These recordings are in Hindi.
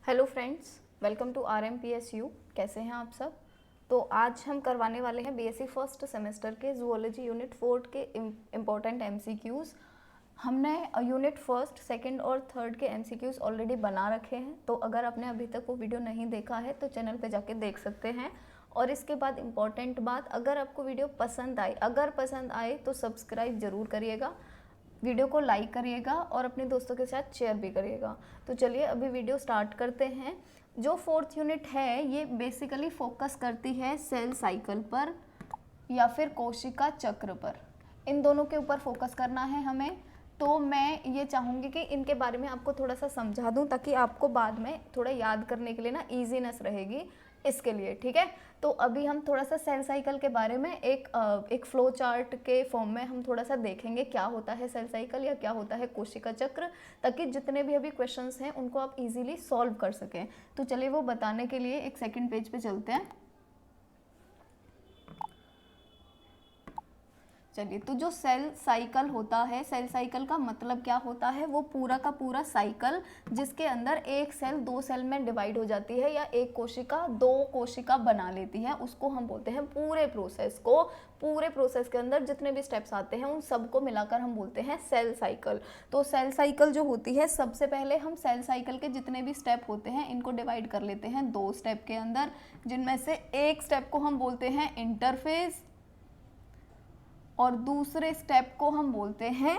Hello friends, welcome to RMPSU। कैसे हैं आप सब? तो आज हम करवाने वाले हैं बीएससी फर्स्ट सेमेस्टर के जूलॉजी यूनिट 4 के इम्पोर्टेंट MCQs। हमने यूनिट फर्स्ट, सेकंड और थर्ड के MCQs ऑलरेडी बना रखे हैं, तो अगर आपने अभी तक वो वीडियो नहीं देखा है तो चैनल पे जाके देख सकते हैं। और इसके बाद इम्पॉर्टेंट बात, अगर आपको वीडियो पसंद आए तो सब्सक्राइब ज़रूर करिएगा, वीडियो को लाइक करिएगा और अपने दोस्तों के साथ शेयर भी करिएगा। तो चलिए अभी वीडियो स्टार्ट करते हैं। जो फोर्थ यूनिट है ये बेसिकली फोकस करती है सेल साइकिल पर या फिर कोशिका चक्र पर, इन दोनों के ऊपर फोकस करना है हमें। तो मैं ये चाहूँगी कि इनके बारे में आपको थोड़ा सा समझा दूँ ताकि आपको बाद में थोड़ा याद करने के लिए ना ईजीनेस रहेगी इसके लिए, ठीक है। तो अभी हम थोड़ा सा सेल साइकिल के बारे में एक फ्लो चार्ट के फॉर्म में हम थोड़ा सा देखेंगे क्या होता है सेल साइकिल या क्या होता है कोशिका चक्र, ताकि जितने भी अभी क्वेश्चंस हैं उनको आप इजीली सॉल्व कर सकें। तो चलिए वो बताने के लिए एक सेकंड पेज पे चलते हैं। चलिए, तो जो सेल साइकिल होता है, सेल साइकिल का मतलब क्या होता है? वो पूरा का पूरा साइकिल जिसके अंदर एक सेल दो सेल में डिवाइड हो जाती है या एक कोशिका दो कोशिका बना लेती है, उसको हम बोलते हैं पूरे प्रोसेस को। पूरे प्रोसेस के अंदर जितने भी स्टेप्स आते हैं उन सबको मिलाकर हम बोलते हैं सेल साइकिल। तो सेल साइकिल जो होती है, सबसे पहले हम सेल साइकिल के जितने भी स्टेप होते हैं इनको डिवाइड कर लेते हैं दो स्टेप के अंदर, जिनमें से एक स्टेप को हम बोलते हैं इंटरफेज और दूसरे स्टेप को हम बोलते हैं,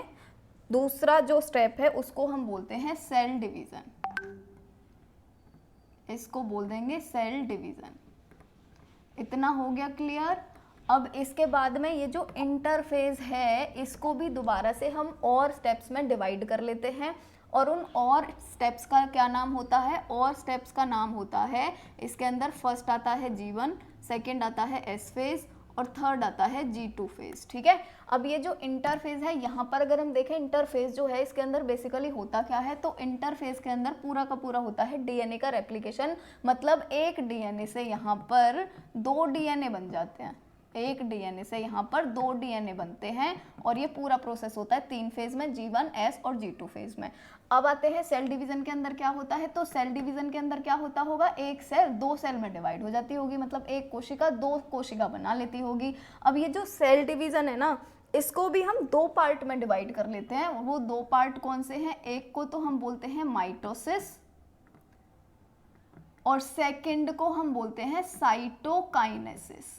दूसरा जो स्टेप है उसको हम बोलते हैं सेल डिवीजन। इसको बोल देंगे सेल डिवीजन। इतना हो गया क्लियर। अब इसके बाद में ये जो इंटरफेज है इसको भी दोबारा से हम और स्टेप्स में डिवाइड कर लेते हैं, और उन और स्टेप्स का क्या नाम होता है? और स्टेप्स का नाम होता है, इसके अंदर फर्स्ट आता है G1, सेकेंड आता है S फेज और थर्ड आता है G2 फेज, ठीक है। अब ये जो इंटरफेज है, यहाँ पर अगर हम देखें इंटरफेज जो है इसके अंदर बेसिकली होता क्या है? तो इंटरफेज के अंदर पूरा का पूरा होता है डीएनए का रेप्लिकेशन। मतलब एक डीएनए से यहाँ पर दो डीएनए बन जाते हैं, एक डीएनए से यहाँ पर दो डीएनए बनते हैं, और ये पूरा प्रोसेस होता है तीन फेज में, G1, S और G2 फेज में। अब आते हैं सेल डिवीजन के अंदर क्या होता है? तो सेल डिवीजन के अंदर क्या होता होगा? एक सेल दो सेल में डिवाइड हो जाती होगी, मतलब एक कोशिका दो कोशिका बना लेती होगी। अब ये जो सेल डिवीजन है ना, इसको भी हम दो पार्ट में डिवाइड कर लेते हैं। वो दो पार्ट कौन से हैं? एक को तो हम बोलते हैं माइटोसिस और सेकेंड को हम बोलते हैं साइटोकाइनेसिस।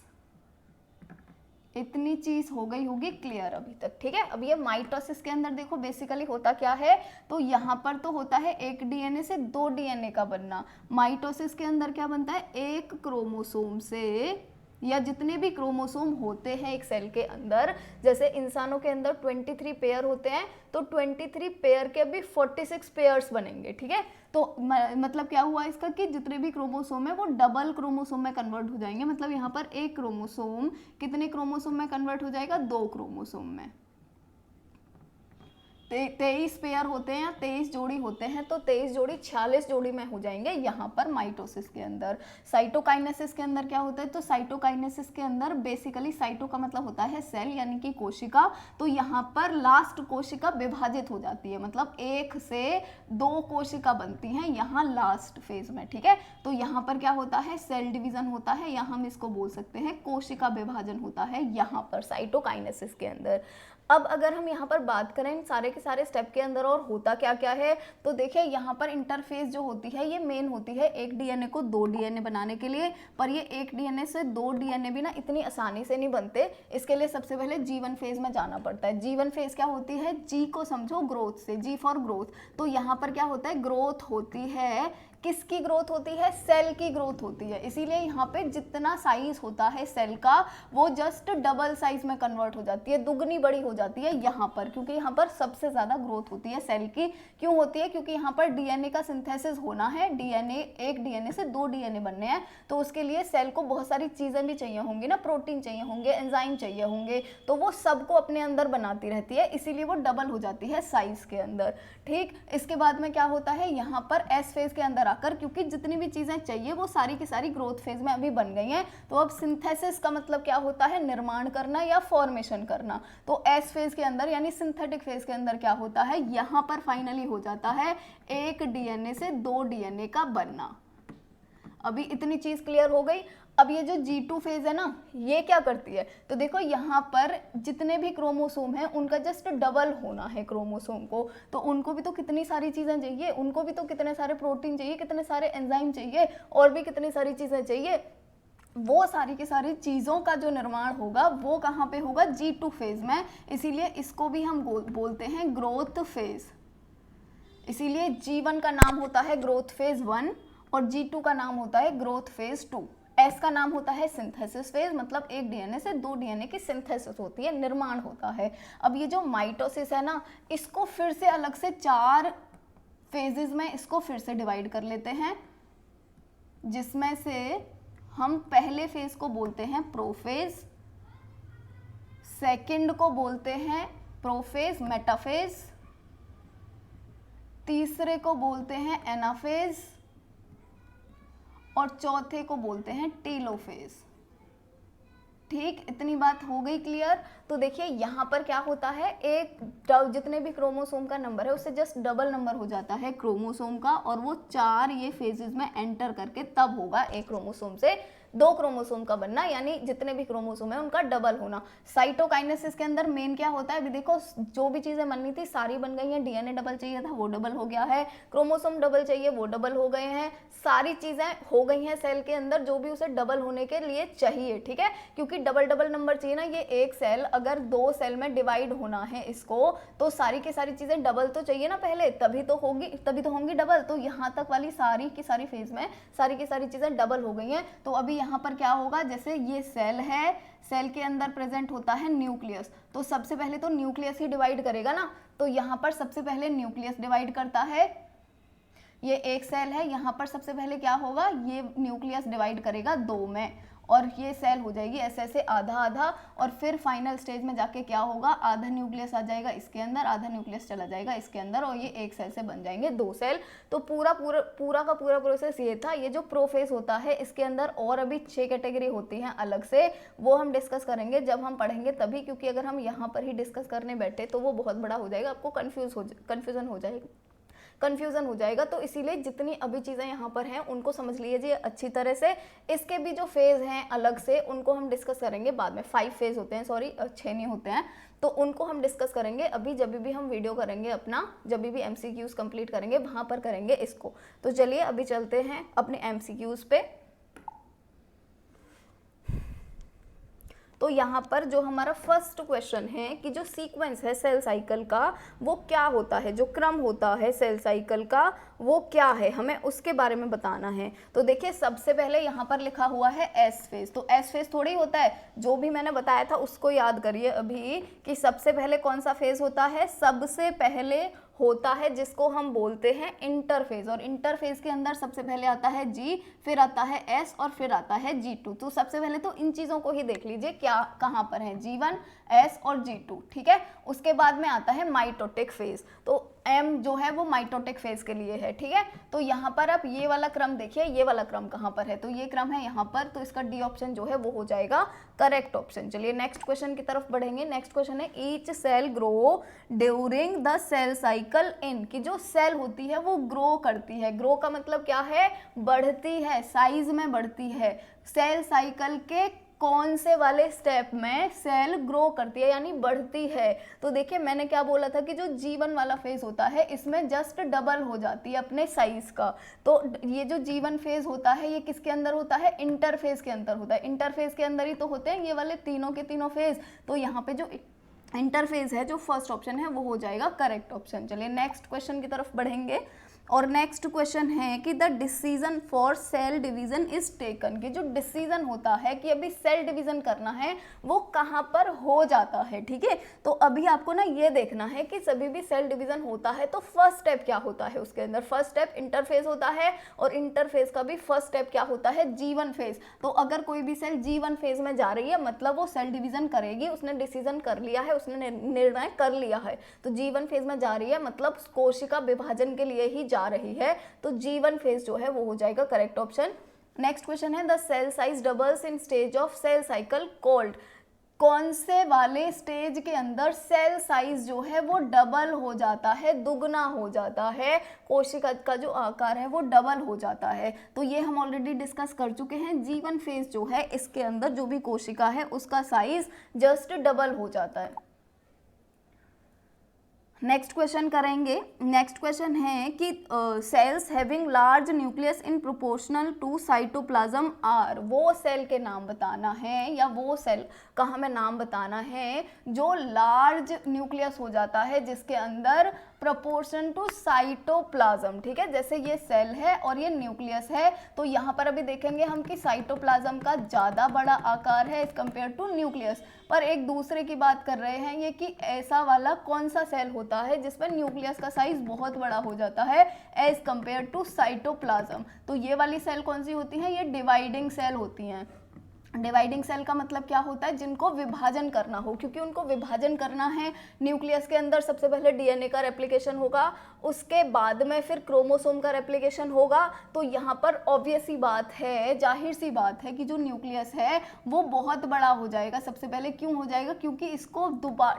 इतनी चीज हो गई होगी क्लियर अभी तक, ठीक है। अब ये माइटोसिस के अंदर देखो बेसिकली होता क्या है? तो यहाँ पर तो होता है एक डीएनए से दो डीएनए का बनना। माइटोसिस के अंदर क्या बनता है? एक क्रोमोसोम से, या जितने भी क्रोमोसोम होते हैं एक सेल के अंदर, जैसे इंसानों के अंदर 23 पेयर होते हैं, तो 23 पेयर के भी 46 पेयर्स बनेंगे, ठीक है। तो मतलब क्या हुआ इसका कि जितने भी क्रोमोसोम है वो डबल क्रोमोसोम में कन्वर्ट हो जाएंगे। मतलब यहाँ पर एक क्रोमोसोम कितने क्रोमोसोम में कन्वर्ट हो जाएगा? दो क्रोमोसोम में। 23 पेयर होते हैं, 23 जोड़ी होते हैं, तो 23 जोड़ी 46 जोड़ी में हो जाएंगे यहाँ पर माइटोसिस के अंदर। साइटोकाइनेसिस के अंदर क्या होता है? तो साइटोकाइनेसिस के अंदर बेसिकली साइटो का मतलब होता है सेल यानी कि कोशिका। तो यहाँ पर लास्ट कोशिका विभाजित हो जाती है, मतलब एक से दो कोशिका बनती हैं यहाँ लास्ट फेज में, ठीक है। तो यहाँ पर क्या होता है? सेल डिवीजन होता है, या हम इसको बोल सकते हैं कोशिका विभाजन होता है यहाँ पर साइटोकाइनेसिस के अंदर। अब अगर हम यहाँ पर बात करें सारे के सारे स्टेप के अंदर और होता क्या क्या है, तो देखिए यहाँ पर इंटरफेस जो होती है ये मेन होती है एक डीएनए को दो डीएनए बनाने के लिए। पर ये एक डीएनए से दो डीएनए भी ना इतनी आसानी से नहीं बनते, इसके लिए सबसे पहले G1 फेज में जाना पड़ता है। G1 फेज क्या होती है? G को समझो ग्रोथ से, G फॉर ग्रोथ। तो यहाँ पर क्या होता है? ग्रोथ होती है, किसकी ग्रोथ होती है? सेल की ग्रोथ होती है। इसीलिए यहाँ पे जितना साइज होता है सेल का वो जस्ट डबल साइज में कन्वर्ट हो जाती है, दुगनी बड़ी हो जाती है यहाँ पर, क्योंकि यहाँ पर सबसे ज्यादा ग्रोथ होती है सेल की। क्यों होती है? क्योंकि यहाँ पर डीएनए का सिंथेसिस होना है, डीएनए एक डीएनए से दो डीएनए बनने हैं, तो उसके लिए सेल को बहुत सारी चीजें भी चाहिए होंगी ना, प्रोटीन चाहिए होंगे, एंजाइम चाहिए होंगे, तो वो सबको अपने अंदर बनाती रहती है, इसीलिए वो डबल हो जाती है साइज के अंदर, ठीक। इसके बाद में क्या होता है? यहाँ पर एस फेज के अंदर आकर, क्योंकि जितनी भी चीजें चाहिए वो सारी की सारी ग्रोथ फेज में अभी बन गई हैं। तो अब सिंथेसिस का मतलब क्या होता है, निर्माण करना या फॉर्मेशन करना। तो एस फेज के अंदर यानी सिंथेटिक फेज के अंदर क्या होता है, यहाँ पर फाइनली हो जाता है एक डीएनए से 2 डीएनए का बनना। अभी इतनी चीज क्लियर हो गई। अब ये जो G2 फेज है ना, ये क्या करती है, तो देखो यहाँ पर जितने भी क्रोमोसोम हैं उनका जस्ट डबल होना है क्रोमोसोम को, तो उनको भी तो कितनी सारी चीजें चाहिए, उनको भी तो कितने सारे प्रोटीन चाहिए, कितने सारे एंजाइम चाहिए, और भी कितनी सारी चीजें चाहिए। वो सारी की सारी चीज़ों का जो निर्माण होगा वो कहाँ पे होगा, G2 फेज में। इसीलिए इसको भी हम बोलते हैं ग्रोथ फेज। इसीलिए G1 का नाम होता है ग्रोथ फेज 1 और G2 का नाम होता है ग्रोथ फेज 2। एस का नाम होता है सिंथेसिस फेज, मतलब एक डीएनए से 2 डीएनए की सिंथेसिस होती है, निर्माण होता है। अब ये जो माइटोसिस है ना, इसको फिर से अलग से 4 फेजेस में इसको फिर से डिवाइड कर लेते हैं, जिसमें से हम पहले फेज को बोलते हैं प्रोफेज, सेकंड को बोलते हैं प्रोफेज मेटाफेज, तीसरे को बोलते हैं एनाफेज और चौथे को बोलते हैं टेलोफेज। ठीक, इतनी बात हो गई क्लियर। तो देखिए यहाँ पर क्या होता है, एक जितने भी क्रोमोसोम का नंबर है उससे जस्ट डबल नंबर हो जाता है क्रोमोसोम का, और वो 4 ये फेजेस में एंटर करके तब होगा एक क्रोमोसोम से 2 क्रोमोसोम का बनना, यानी जितने भी क्रोमोसोम है उनका डबल होना। साइटोकाइनेसिस के अंदर मेन क्या होता है, अभी देखो जो भी चीजें बननी थी सारी बन गई हैं। डीएनए डबल चाहिए था वो डबल हो गया है, क्रोमोसोम डबल चाहिए वो डबल हो गए हैं, सारी चीजें हो गई हैं सेल के अंदर जो भी उसे डबल होने के लिए चाहिए। ठीक है, क्योंकि डबल डबल नंबर चाहिए ना, ये एक सेल अगर 2 सेल में डिवाइड होना है इसको, तो सारी की सारी चीजें डबल तो चाहिए ना पहले, तभी तो होंगी डबल। तो यहाँ तक वाली सारी की सारी फेज में सारी की सारी चीजें डबल हो गई हैं। तो अभी यहाँ पर क्या होगा, जैसे ये सेल है, सेल के अंदर प्रेजेंट होता है न्यूक्लियस, तो सबसे पहले तो न्यूक्लियस ही डिवाइड करेगा ना, तो यहाँ पर सबसे पहले न्यूक्लियस डिवाइड करता है। ये एक सेल है, यहाँ पर सबसे पहले क्या होगा, ये न्यूक्लियस डिवाइड करेगा 2 में, और ये सेल हो जाएगी ऐसे ऐसे आधा आधा, और फिर फाइनल स्टेज में जाके क्या होगा, आधा न्यूक्लियस आ जाएगा इसके अंदर, आधा न्यूक्लियस चला जाएगा इसके अंदर, और ये एक सेल से बन जाएंगे 2 सेल। तो पूरा का पूरा प्रोसेस ये था। ये जो प्रोफेज होता है इसके अंदर और अभी 6 कैटेगरी होती हैं अलग से, वो हम डिस्कस करेंगे जब हम पढ़ेंगे तभी, क्योंकि अगर हम यहाँ पर ही डिस्कस करने बैठे तो वो बहुत बड़ा हो जाएगा, आपको कन्फ्यूजन हो जाएगा। तो इसीलिए जितनी अभी चीज़ें यहाँ पर हैं उनको समझ लीजिए अच्छी तरह से। इसके भी जो फेज़ हैं अलग से उनको हम डिस्कस करेंगे बाद में। 5 फेज़ होते हैं, सॉरी 6 नहीं होते हैं, तो उनको हम डिस्कस करेंगे अभी जब भी हम वीडियो करेंगे अपना, जब भी MCQs कंप्लीट करेंगे वहाँ पर करेंगे इसको। तो चलिए अभी चलते हैं अपने MCQs पे। तो यहाँ पर जो हमारा फर्स्ट क्वेश्चन है कि जो सीक्वेंस है सेल साइकिल का वो क्या होता है, जो क्रम होता है सेल साइकिल का वो क्या है, हमें उसके बारे में बताना है। तो देखिए सबसे पहले यहाँ पर लिखा हुआ है एस फेज, तो एस फेज थोड़ी होता है, जो भी मैंने बताया था उसको याद करिए अभी कि सबसे पहले कौन सा फेज होता है, सबसे पहले होता है जिसको हम बोलते हैं इंटरफेज, और इंटरफेज के अंदर सबसे पहले आता है G, फिर आता है S और फिर आता है G2। तो सबसे पहले तो इन चीज़ों को ही देख लीजिए क्या कहाँ पर है, G1, S और G2। ठीक है, उसके बाद में आता है माइटोटिक फेज, तो M जो है वो माइटोटिक फेज के लिए है। ठीक है, तो यहाँ पर आप ये वाला क्रम देखिए, ये वाला क्रम कहाँ पर है, तो ये क्रम है यहाँ पर, तो इसका D ऑप्शन जो है वो हो जाएगा करेक्ट ऑप्शन। चलिए नेक्स्ट क्वेश्चन की तरफ बढ़ेंगे। नेक्स्ट क्वेश्चन है each cell grow during the cell cycle in, कि जो सेल होती है वो ग्रो करती है। ग्रो का मतलब क्या है, बढ़ती है, साइज में बढ़ती है। सेल साइकिल के कौन से वाले स्टेप में सेल ग्रो करती है यानी बढ़ती है। तो देखिए मैंने क्या बोला था कि जो G1 वाला फेज होता है इसमें जस्ट डबल हो जाती है अपने साइज का। तो ये जो G1 फेज होता है ये किसके अंदर होता है, इंटरफेज के अंदर होता है। इंटरफेज के अंदर ही तो होते हैं ये वाले तीनों के तीनों फेज, तो यहाँ पे जो इंटरफेज है जो फर्स्ट ऑप्शन है वो हो जाएगा करेक्ट ऑप्शन। चलिए नेक्स्ट क्वेश्चन की तरफ बढ़ेंगे, और नेक्स्ट क्वेश्चन है कि the decision for sale division is taken, कि जो डिसीजन होता है कि अभी सेल डिवीजन करना है वो कहाँ पर हो जाता है। ठीक है, तो अभी आपको ना ये देखना है कि सभी भी सेल डिवीजन होता है तो फर्स्ट स्टेप क्या होता है उसके अंदर, फर्स्ट स्टेप इंटरफेज होता है, और इंटरफेज का भी फर्स्ट स्टेप क्या होता है, G1 फेज। तो अगर कोई भी सेल G1 फेज में जा रही है मतलब वो सेल डिवीजन करेगी, उसने डिसीजन कर लिया है, उसने निर्णय कर लिया है। तो G1 फेज में जा रही है मतलब कोशिका विभाजन के लिए ही जा जा रही है, तो G1 फेज जो है वो हो जाएगा करेक्ट ऑप्शन। नेक्स्ट क्वेश्चन है the cell size doubles in stage of cell cycle called, कौन से वाले स्टेज के अंदर सेल साइज जो है वो डबल हो जाता है, दुगना हो जाता है, कोशिका का जो आकार है वो डबल हो जाता है। तो ये हम ऑलरेडी डिस्कस कर चुके हैं, G1 फेज जो है इसके अंदर जो भी कोशिका है उसका साइज जस्ट डबल हो जाता है। नेक्स्ट क्वेश्चन करेंगे। नेक्स्ट क्वेश्चन है कि cells having large nucleus in proportional to cytoplasm are, वो सेल के नाम बताना है या वो सेल का हमें नाम बताना है जो लार्ज न्यूक्लियस हो जाता है जिसके अंदर प्रोपोर्शन टू साइटोप्लाज्म, ठीक है, जैसे ये सेल है और ये न्यूक्लियस है, तो यहाँ पर अभी देखेंगे हम कि साइटोप्लाज्म का ज़्यादा बड़ा आकार है एज कम्पेयर टू न्यूक्लियस। पर एक दूसरे की बात कर रहे हैं ये कि ऐसा वाला कौन सा सेल होता है जिसमें न्यूक्लियस का साइज बहुत बड़ा हो जाता है एज कम्पेयर टू साइटोप्लाज्म। तो ये वाली सेल कौन सी होती हैं, ये डिवाइडिंग सेल होती हैं। डिवाइडिंग सेल का मतलब क्या होता है, जिनको विभाजन करना हो, क्योंकि उनको विभाजन करना है न्यूक्लियस के अंदर सबसे पहले डीएनए का रेप्लिकेशन होगा, उसके बाद में फिर क्रोमोसोम का रेप्लिकेशन होगा। तो यहाँ पर ऑब्वियस सी बात है, जाहिर सी बात है कि जो न्यूक्लियस है वो बहुत बड़ा हो जाएगा सबसे पहले। क्यों हो जाएगा, क्योंकि इसको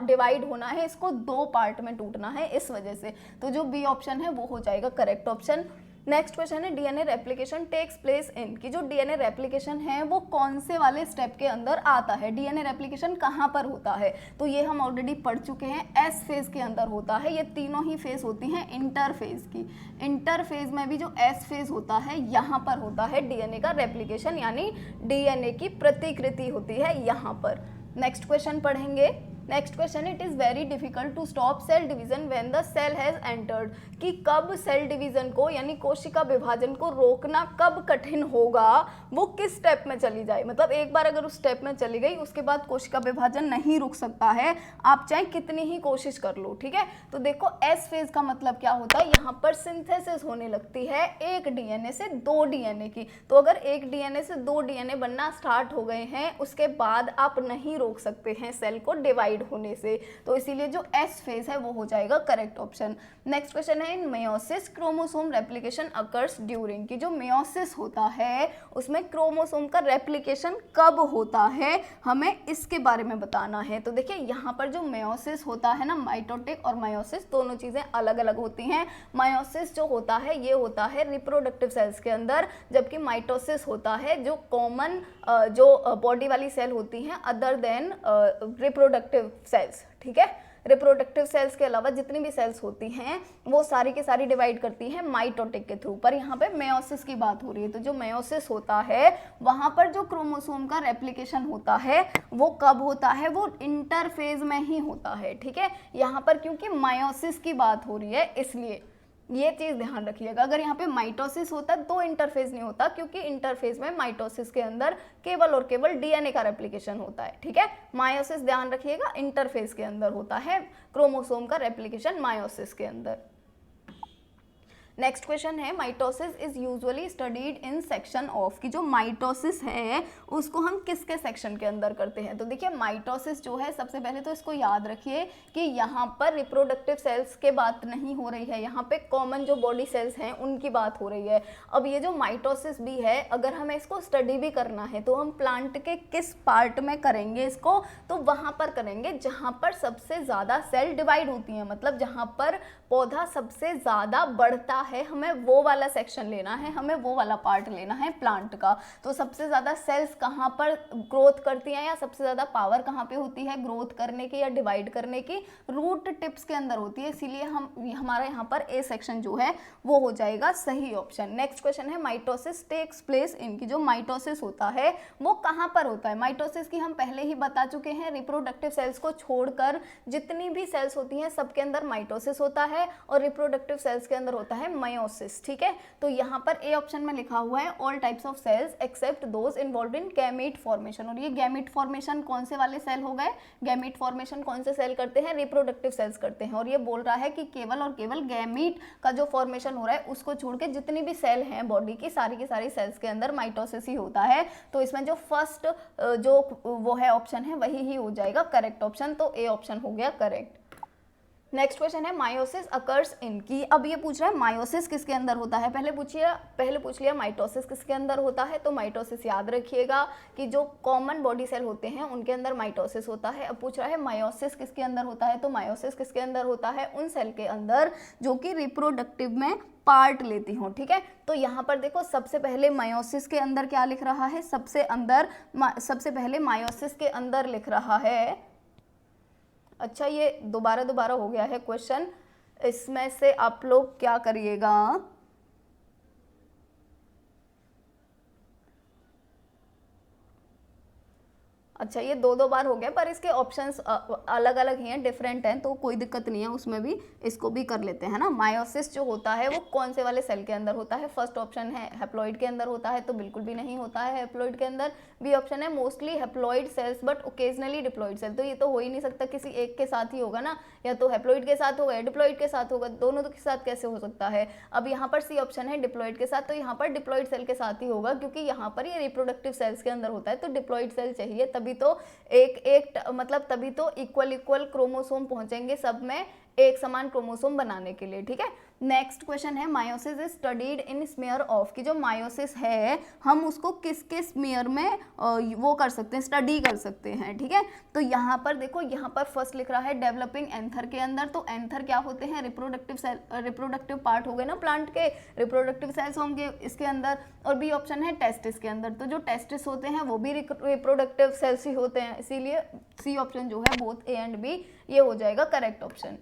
डिवाइड होना है, इसको दो पार्ट में टूटना है, इस वजह से। तो जो बी ऑप्शन है वो हो जाएगा करेक्ट ऑप्शन। नेक्स्ट क्वेश्चन है DNA replication takes place in, कि जो डीएनए रेप्लिकेशन है वो कौन से वाले स्टेप के अंदर आता है, डीएनए रेप्लिकेशन कहाँ पर होता है। तो ये हम ऑलरेडी पढ़ चुके हैं, एस फेज के अंदर होता है। ये तीनों ही फेज होती हैं इंटरफेज की। इंटरफेज में भी जो एस फेज होता है यहाँ पर होता है डीएनए का रेप्लिकेशन, यानी डीएनए की प्रतिकृति होती है यहाँ पर। नेक्स्ट क्वेश्चन पढ़ेंगे। Next question, it is very difficult to stop cell division when the cell has entered, कि कब सेल डिवीजन को यानी कोशिका विभाजन को रोकना कब कठिन होगा, वो किस स्टेप में चली जाए। मतलब एक बार अगर उस स्टेप में चली गई उसके बाद कोशिका विभाजन नहीं रुक सकता है, आप चाहे कितनी ही कोशिश कर लो, ठीक है। तो देखो एस फेज का मतलब क्या होता है, यहाँ पर सिंथेसिस होने लगती है एक डीएनए से दो डीएनए की। तो अगर एक डीएनए से दो डीएनए बनना स्टार्ट हो गए हैं उसके बाद आप नहीं रोक सकते हैं सेल को डिवाइड होने से, तो इसीलिए जो एस फेज है वो हो जाएगा करेक्ट ऑप्शन। नेक्स्ट क्वेश्चन है in meiosis chromosome replication occurs during, कि जो मेयोसिस होता है उसमें क्रोमोसोम का रेप्लिकेशन कब होता है, हमें इसके बारे में बताना है। तो देखिए यहाँ पर जो मेयोसिस होता है ना, माइटोटिक और मायोसिस दोनों चीजें अलग अलग होती हैं। मायोसिस जो होता है ये होता है रिप्रोडक्टिव सेल्स के अंदर, जबकि माइटोसिस होता है जो कॉमन जो बॉडी वाली सेल होती हैं अदर देन रिप्रोडक्टिव सेल्स, ठीक है। रिप्रोडक्टिव सेल्स के अलावा जितनी भी सेल्स होती हैं वो सारी की सारी डिवाइड करती हैं माइटोटिक के थ्रू, पर यहाँ पे मेयोसिस की बात हो रही है। तो जो मेयोसिस होता है वहाँ पर जो क्रोमोसोम का रेप्लिकेशन होता है वो कब होता है, वो इंटरफेज में ही होता है, ठीक है। यहाँ पर क्योंकि मायोसिस की बात हो रही है इसलिए ये चीज ध्यान रखिएगा। अगर यहाँ पे माइटोसिस होता तो इंटरफेज नहीं होता, क्योंकि इंटरफेज में माइटोसिस के अंदर केवल और केवल डीएनए का रेप्लिकेशन होता है, ठीक है। मायोसिस ध्यान रखिएगा इंटरफेज के अंदर होता है क्रोमोसोम का रेप्लिकेशन मायोसिस के अंदर। नेक्स्ट क्वेश्चन है mitosis is usually studied in section of, कि जो माइटोसिस है उसको हम किसके सेक्शन के अंदर करते हैं। तो देखिए माइटोसिस जो है सबसे पहले तो इसको याद रखिए कि यहाँ पर रिप्रोडक्टिव सेल्स के बात नहीं हो रही है, यहाँ पे कॉमन जो बॉडी सेल्स हैं उनकी बात हो रही है। अब ये जो माइटोसिस भी है अगर हमें इसको स्टडी भी करना है तो हम प्लांट के किस पार्ट में करेंगे इसको, तो वहाँ पर करेंगे जहाँ पर सबसे ज़्यादा सेल डिवाइड होती हैं, मतलब जहाँ पर पौधा सबसे ज़्यादा बढ़ता है हमें वो वाला सेक्शन लेना है, हमें वो वाला पार्ट लेना है प्लांट का। तो सबसे ज़्यादा सेल्स कहाँ पर ग्रोथ करती हैं या सबसे ज़्यादा पावर कहाँ पे होती है ग्रोथ करने की या डिवाइड करने की, रूट टिप्स के अंदर होती है। इसीलिए हमारा यहाँ पर ए सेक्शन जो है वो हो जाएगा सही ऑप्शन। नेक्स्ट क्वेश्चन है माइटोसिस टेक्स प्लेस इन, की जो माइटोसिस होता है वो कहाँ पर होता है। माइटोसिस की हम पहले ही बता चुके हैं, रिप्रोडक्टिव सेल्स को छोड़कर जितनी भी सेल्स होती हैं सबके अंदर माइटोसिस होता है और रिप्रोडक्टिव सेल्स के अंदर होता है मायोसिस, ठीक है। तो यहाँ पर ए ऑप्शन में लिखा हुआ है all types of cells except those involved in gamete formation, और ये गैमीट फॉर्मेशन कौन से वाले सेल हो गए, गैमीट फॉर्मेशन कौन से सेल करते हैं, रिप्रोडक्टिव सेल्स करते हैं। और ये बोल रहा है कि केवल और केवल गैमीट का जो फॉर्मेशन हो रहा है उसको छोड़ के जितनी भी सेल हैं बॉडी की सारी सेल्स के अंदर माइटोसिस ही होता है। तो इसमें जो फर्स्ट जो वो है ऑप्शन है वही ही हो जाएगा करेक्ट ऑप्शन, तो ए ऑप्शन हो गया करेक्ट। नेक्स्ट क्वेश्चन है मायोसिस अकर्स इन की। अब ये पूछ रहा है मायोसिस किसके अंदर होता है। पहले पूछ लिया माइटोसिस किसके अंदर होता है। तो माइटोसिस याद रखिएगा कि जो कॉमन बॉडी सेल होते हैं उनके अंदर माइटोसिस होता है। अब पूछ रहा है मायोसिस किसके अंदर होता है। तो मायोसिस किसके अंदर होता है, उन सेल के अंदर जो कि रिप्रोडक्टिव में पार्ट लेती हूँ, ठीक है। तो यहाँ पर देखो सबसे पहले मायोसिस के अंदर क्या लिख रहा है, सबसे पहले मायोसिस के अंदर लिख रहा है, अच्छा ये दोबारा हो गया है क्वेश्चन, इसमें से आप लोग क्या करिएगा, अच्छा ये दो बार हो गया, पर इसके ऑप्शंस अलग अलग ही हैं, डिफरेंट हैं, तो कोई दिक्कत नहीं है उसमें भी, इसको भी कर लेते हैं ना। मायोसिस जो होता है वो कौन से वाले सेल के अंदर होता है। फर्स्ट ऑप्शन है हैप्लॉइड के अंदर होता है, तो बिल्कुल भी नहीं होता है हैप्लॉइड के अंदर। बी ऑप्शन है mostly haploid cells but occasionally diploid cell, तो ये तो हो ही नहीं सकता, किसी एक के साथ ही होगा ना, या तो हैप्लॉइड के साथ होगा या डिप्लॉइड के साथ होगा, दोनों के साथ कैसे हो सकता है। अब यहाँ पर सी ऑप्शन है डिप्लॉइड के साथ, तो यहाँ पर डिप्लॉइड सेल के साथ ही होगा, क्योंकि यहाँ पर ये रिप्रोडक्टिव सेल्स के अंदर होता है, तो डिप्लॉइड सेल चाहिए, तभी तो मतलब तभी तो इक्वल क्रोमोसोम पहुंचेंगे सब में एक समान क्रोमोसोम बनाने के लिए, ठीक है। नेक्स्ट क्वेश्चन है meiosis is studied in smear of, कि जो मायोसिस है हम उसको किसके स्मेयर में वो कर सकते हैं, स्टडी कर सकते हैं, ठीक है। तो यहाँ पर देखो, यहाँ पर फर्स्ट लिख रहा है डेवलपिंग एंथर के अंदर, तो एंथर क्या होते हैं, रिप्रोडक्टिव पार्ट हो गए ना प्लांट के, रिप्रोडक्टिव सेल्स होंगे इसके अंदर। और बी ऑप्शन है टेस्टिस के अंदर, तो जो टेस्टिस होते हैं वो भी रिप्रोडक्टिव सेल्स ही होते हैं, इसीलिए सी ऑप्शन जो है बोथ ए एंड बी ये हो जाएगा करेक्ट ऑप्शन।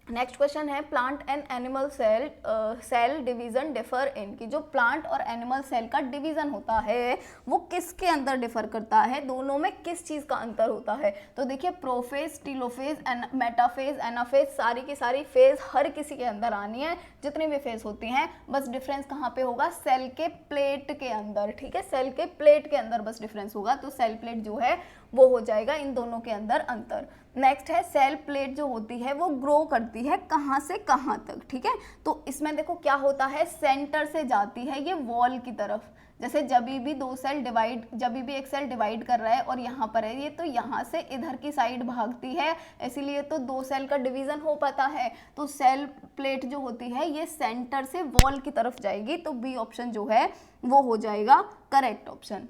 नेक्स्ट क्वेश्चन है plant and animal cell division differ in, की जो प्लांट और एनिमल सेल का डिवीजन होता है वो किसके अंदर डिफर करता है, दोनों में किस चीज़ का अंतर होता है। तो देखिए प्रोफेज, टीलोफेज, मेटाफेज, एनाफेज, सारी की सारी फेज हर किसी के अंदर आनी है, जितनी भी फेज होती हैं, बस डिफरेंस कहाँ पे होगा, सेल के प्लेट के अंदर, ठीक है, सेल के प्लेट के अंदर बस डिफरेंस होगा, तो सेल प्लेट जो है वो हो जाएगा इन दोनों के अंदर अंतर। नेक्स्ट है सेल प्लेट जो होती है वो ग्रो करती है कहाँ से कहाँ तक, ठीक है। तो इसमें देखो क्या होता है, सेंटर से जाती है ये वॉल की तरफ, जैसे जब भी एक सेल डिवाइड कर रहा है और यहाँ पर है ये, तो यहाँ से इधर की साइड भागती है, इसीलिए तो दो सेल का डिवीजन हो पाता है। तो सेल प्लेट जो होती है ये सेंटर से वॉल की तरफ जाएगी, तो बी ऑप्शन जो है वो हो जाएगा करेक्ट ऑप्शन।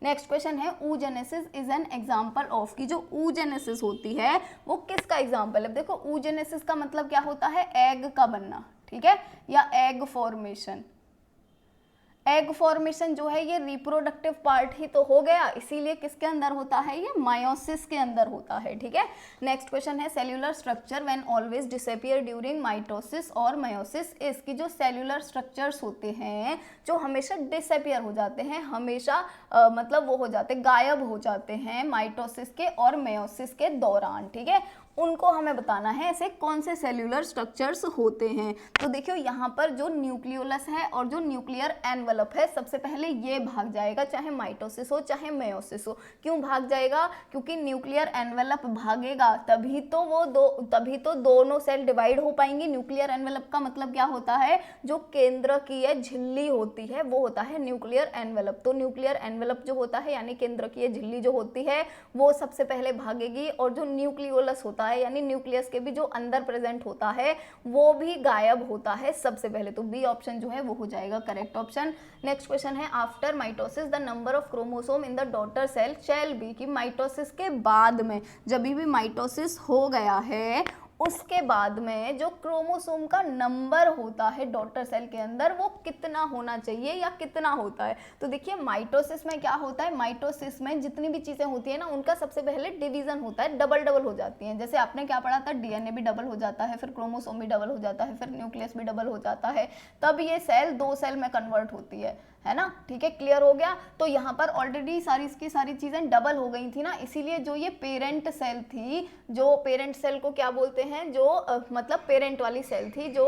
नेक्स्ट क्वेश्चन है oogenesis is an example of, की जो oogenesis होती है वो किसका एग्जाम्पल है। देखो oogenesis का मतलब क्या होता है, एग का बनना, ठीक है, या एग फॉर्मेशन। एग फॉर्मेशन जो है ये रिप्रोडक्टिव पार्ट ही तो हो गया, इसीलिए किसके अंदर होता है, ये मायोसिस के अंदर होता है, ठीक है। नेक्स्ट क्वेश्चन है cellular structure when always disappear during mitosis और मायोसिस, इसकी जो सेल्यूलर स्ट्रक्चर्स होते हैं जो हमेशा डिसअपीयर हो जाते हैं, हमेशा मतलब वो हो जाते हैं, गायब हो जाते हैं माइटोसिस के और मायोसिस के दौरान, ठीक है, उनको हमें बताना है ऐसे कौन से सेल्यूलर स्ट्रक्चर्स होते हैं। तो देखियो यहाँ पर जो न्यूक्लियोलस है और जो न्यूक्लियर एनवलप है, सबसे पहले ये भाग जाएगा, चाहे माइटोसिस हो चाहे मेयोसिस हो। क्यों भाग जाएगा, क्योंकि न्यूक्लियर एनवलप भागेगा तभी तो दोनों सेल डिवाइड हो पाएंगी। न्यूक्लियर एनवलप का मतलब क्या होता है, जो केंद्रकीय झिल्ली होती है वो होता है न्यूक्लियर एनवलप। तो न्यूक्लियर एनवलप जो होता है यानी केंद्रकीय झिल्ली जो होती है वो सबसे पहले भागेगी, और जो न्यूक्लियोलस होता है यानी न्यूक्लियस के भी जो अंदर प्रेजेंट होता है वो भी गायब होता है सबसे पहले, तो बी ऑप्शन जो है वो हो जाएगा करेक्ट ऑप्शन। नेक्स्ट क्वेश्चन है after mitosis the number of chromosome in the daughter cell shall be, कि माइटोसिस के बाद में, जब भी माइटोसिस हो गया है उसके बाद में जो क्रोमोसोम का नंबर होता है डॉटर सेल के अंदर वो कितना होना चाहिए या कितना होता है। तो देखिए माइटोसिस में क्या होता है, माइटोसिस में जितनी भी चीज़ें होती है ना उनका सबसे पहले डिवीजन होता है, डबल हो जाती हैं। जैसे आपने क्या पढ़ा था, डीएनए भी डबल हो जाता है, फिर क्रोमोसोम भी डबल हो जाता है, फिर न्यूक्लियस भी डबल हो जाता है, तब ये सेल दो सेल में कन्वर्ट होती है ना, ठीक है, क्लियर हो गया। तो यहाँ पर ऑलरेडी सारी चीज़ें डबल हो गई थी ना, इसीलिए जो ये पेरेंट सेल थी, जो पेरेंट सेल को क्या बोलते हैं, जो मतलब पेरेंट वाली सेल थी, जो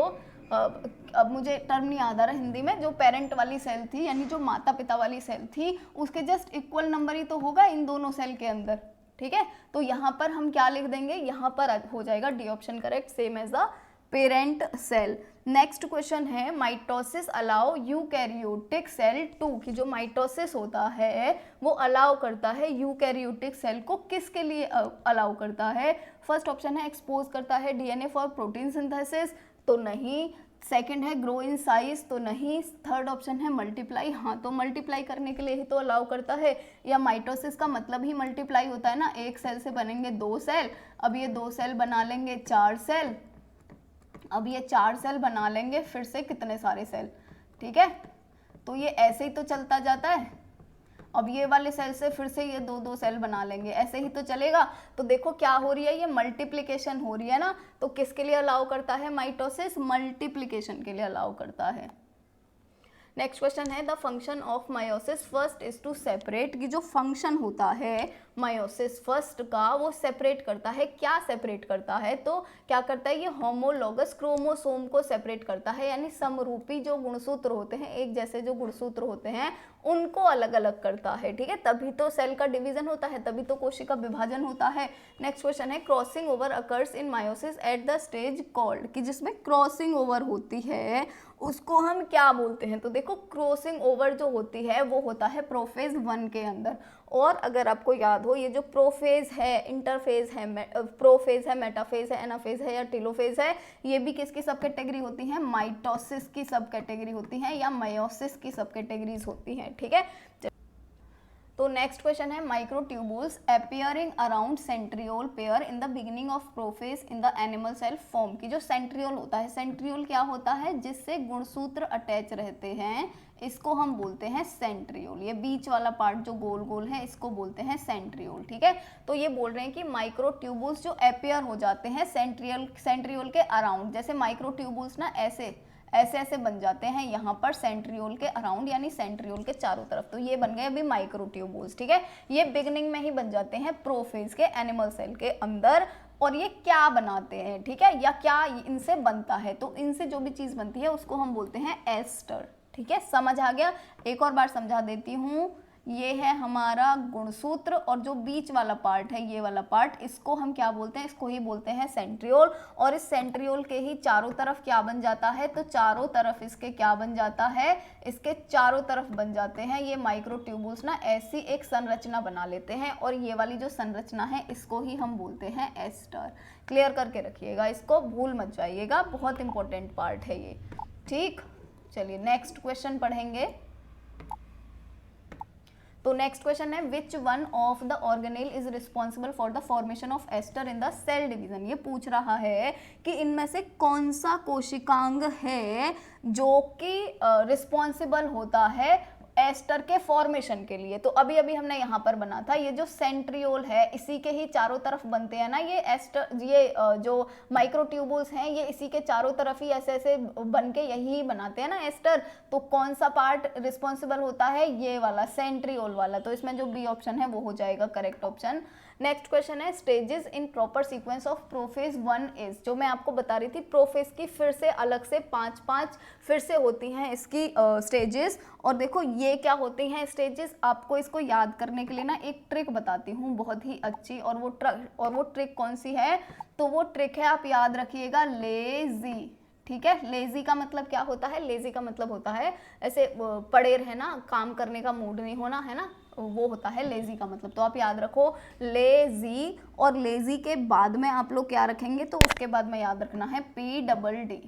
अब मुझे टर्म नहीं याद आ रहा हिंदी में, जो पेरेंट वाली सेल थी यानी जो माता पिता वाली सेल थी, उसके जस्ट इक्वल नंबर ही तो होगा इन दोनों सेल के अंदर, ठीक है। तो यहाँ पर हम क्या लिख देंगे, यहाँ पर हो जाएगा D option correct, same as the parent cell. Next question है mitosis allow eukaryotic cell to, कि जो माइटोसिस होता है वो अलाउ करता है यूकैरियोटिक सेल को, किसके लिए अलाउ करता है? फर्स्ट ऑप्शन है एक्सपोज करता है डीएनए फॉर प्रोटीन सिंथेसिस, तो नहीं। सेकंड है ग्रो इन साइज, तो नहीं। थर्ड ऑप्शन है मल्टीप्लाई, हाँ तो मल्टीप्लाई करने के लिए ही तो अलाउ करता है, या माइटोसिस का मतलब ही मल्टीप्लाई होता है ना, एक सेल से बनेंगे 2 सेल, अब ये 2 सेल बना लेंगे 4 सेल, अब ये 4 सेल बना लेंगे फिर से कितने सारे सेल, ठीक है, तो ये ऐसे ही तो चलता जाता है। अब ये वाले सेल से फिर से ये 2 सेल बना लेंगे, ऐसे ही तो चलेगा। तो देखो क्या हो रही है, ये मल्टीप्लिकेशन हो रही है ना, तो किसके लिए अलाउ करता है माइटोसिस? मल्टीप्लिकेशन के लिए अलाउ करता है। नेक्स्ट क्वेश्चन है the function of meiosis first is to separate, कि जो फंक्शन होता है मायोसिस फर्स्ट का वो सेपरेट करता है, क्या सेपरेट करता है? तो क्या करता है, ये होमोलोगस क्रोमोसोम को सेपरेट करता है, यानी समरूपी जो गुणसूत्र होते हैं, एक जैसे जो गुणसूत्र होते हैं उनको अलग अलग करता है, ठीक है, तभी तो सेल का डिवीजन होता है, तभी तो कोशिका विभाजन होता है। नेक्स्ट क्वेश्चन है crossing over occurs in meiosis at the stage called, कि जिसमें क्रॉसिंग ओवर होती है उसको हम क्या बोलते हैं? तो देखो क्रॉसिंग ओवर जो होती है वो होता है प्रोफेज 1 के अंदर, और अगर आपको याद हो ये जो प्रोफेज है, इंटरफेज है, प्रोफेज है, मेटाफेज है, एनाफेज है या टेलोफेज है, ये भी किसकी सब कैटेगरी होती है? माइटोसिस की सब कैटेगरी होती है या मायोसिस की सब कैटेगरीज होती हैं, ठीक है। तो नेक्स्ट क्वेश्चन है microtubules appearing around centriole pair in the beginning of prophase in the animal cell form, की जो सेंट्रियोल होता है, सेंट्रियोल क्या होता है? जिससे गुणसूत्र अटैच रहते हैं, इसको हम बोलते हैं सेंट्रियोल। ये बीच वाला पार्ट जो गोल गोल है इसको बोलते हैं सेंट्रियोल, ठीक है। तो ये बोल रहे हैं कि माइक्रोट्यूबुल्स जो अपीयर हो जाते हैं सेंट्रियोल के अराउंड, जैसे माइक्रोट्यूबुल्स ना ऐसे ऐसे बन जाते हैं यहाँ पर सेंट्रियोल के अराउंड, यानी सेंट्रियोल के चारों तरफ, तो ये बन गए अभी माइक्रोट्यूबुल्स, ठीक है। ये बिगिनिंग में ही बन जाते हैं प्रोफेज के एनिमल सेल के अंदर, और ये क्या बनाते हैं, ठीक है, या क्या इनसे बनता है? तो इनसे जो भी चीज बनती है उसको हम बोलते हैं एस्टर, ठीक है, समझ आ गया? एक और बार समझा देती हूँ, ये है हमारा गुणसूत्र और जो बीच वाला पार्ट है ये वाला पार्ट, इसको हम क्या बोलते हैं? इसको ही बोलते हैं सेंट्रियोल, और इस सेंट्रियोल के ही चारों तरफ क्या बन जाता है? तो चारों तरफ इसके क्या बन जाता है? इसके चारों तरफ बन जाते हैं ये माइक्रोट्यूबुल्स ना, ऐसी एक संरचना बना लेते हैं, और ये वाली जो संरचना है इसको ही हम बोलते हैं एस्टर। क्लियर करके रखिएगा, इसको भूल मत जाइएगा, बहुत इंपॉर्टेंट पार्ट है ये, ठीक। चलिए नेक्स्ट क्वेश्चन पढ़ेंगे। तो नेक्स्ट क्वेश्चन है which one of the organelle is responsible for the formation of aster in the cell division. ये पूछ रहा है कि इनमें से कौन सा कोशिकांग है जो कि रिस्पॉन्सिबल होता है एस्टर के फॉर्मेशन के लिए। तो अभी अभी हमने यहाँ पर बना था, ये जो सेंट्रियोल है इसी के ही चारों तरफ बनते हैं ना ये एस्टर, ये जो माइक्रोट्यूबुल्स हैं ये इसी के चारों तरफ ही ऐसे ऐसे बन के यही बनाते हैं ना एस्टर। तो कौन सा पार्ट रिस्पॉन्सिबल होता है? ये वाला सेंट्रियोल वाला, तो इसमें जो बी ऑप्शन है वो हो जाएगा करेक्ट ऑप्शन। नेक्स्ट क्वेश्चन है stages in proper sequence of prophase 1 is, जो मैं आपको बता रही थी प्रोफेज की फिर से अलग से 5 फिर से होती हैं इसकी स्टेजेस, और देखो ये क्या होती हैं स्टेजेस, आपको इसको याद करने के लिए ना एक ट्रिक बताती हूँ बहुत ही अच्छी, और वो ट्रिक कौन सी है? तो वो ट्रिक है, आप याद रखिएगा, लेजी, ठीक है। लेजी का मतलब क्या होता है? लेजी का मतलब होता है ऐसे पड़े रहना, काम करने का मूड नहीं होना, है ना, वो होता है लेजी का मतलब। तो आप याद रखो लेजी, और लेजी के बाद में आप लोग क्या रखेंगे? तो उसके बाद में याद रखना है PDD,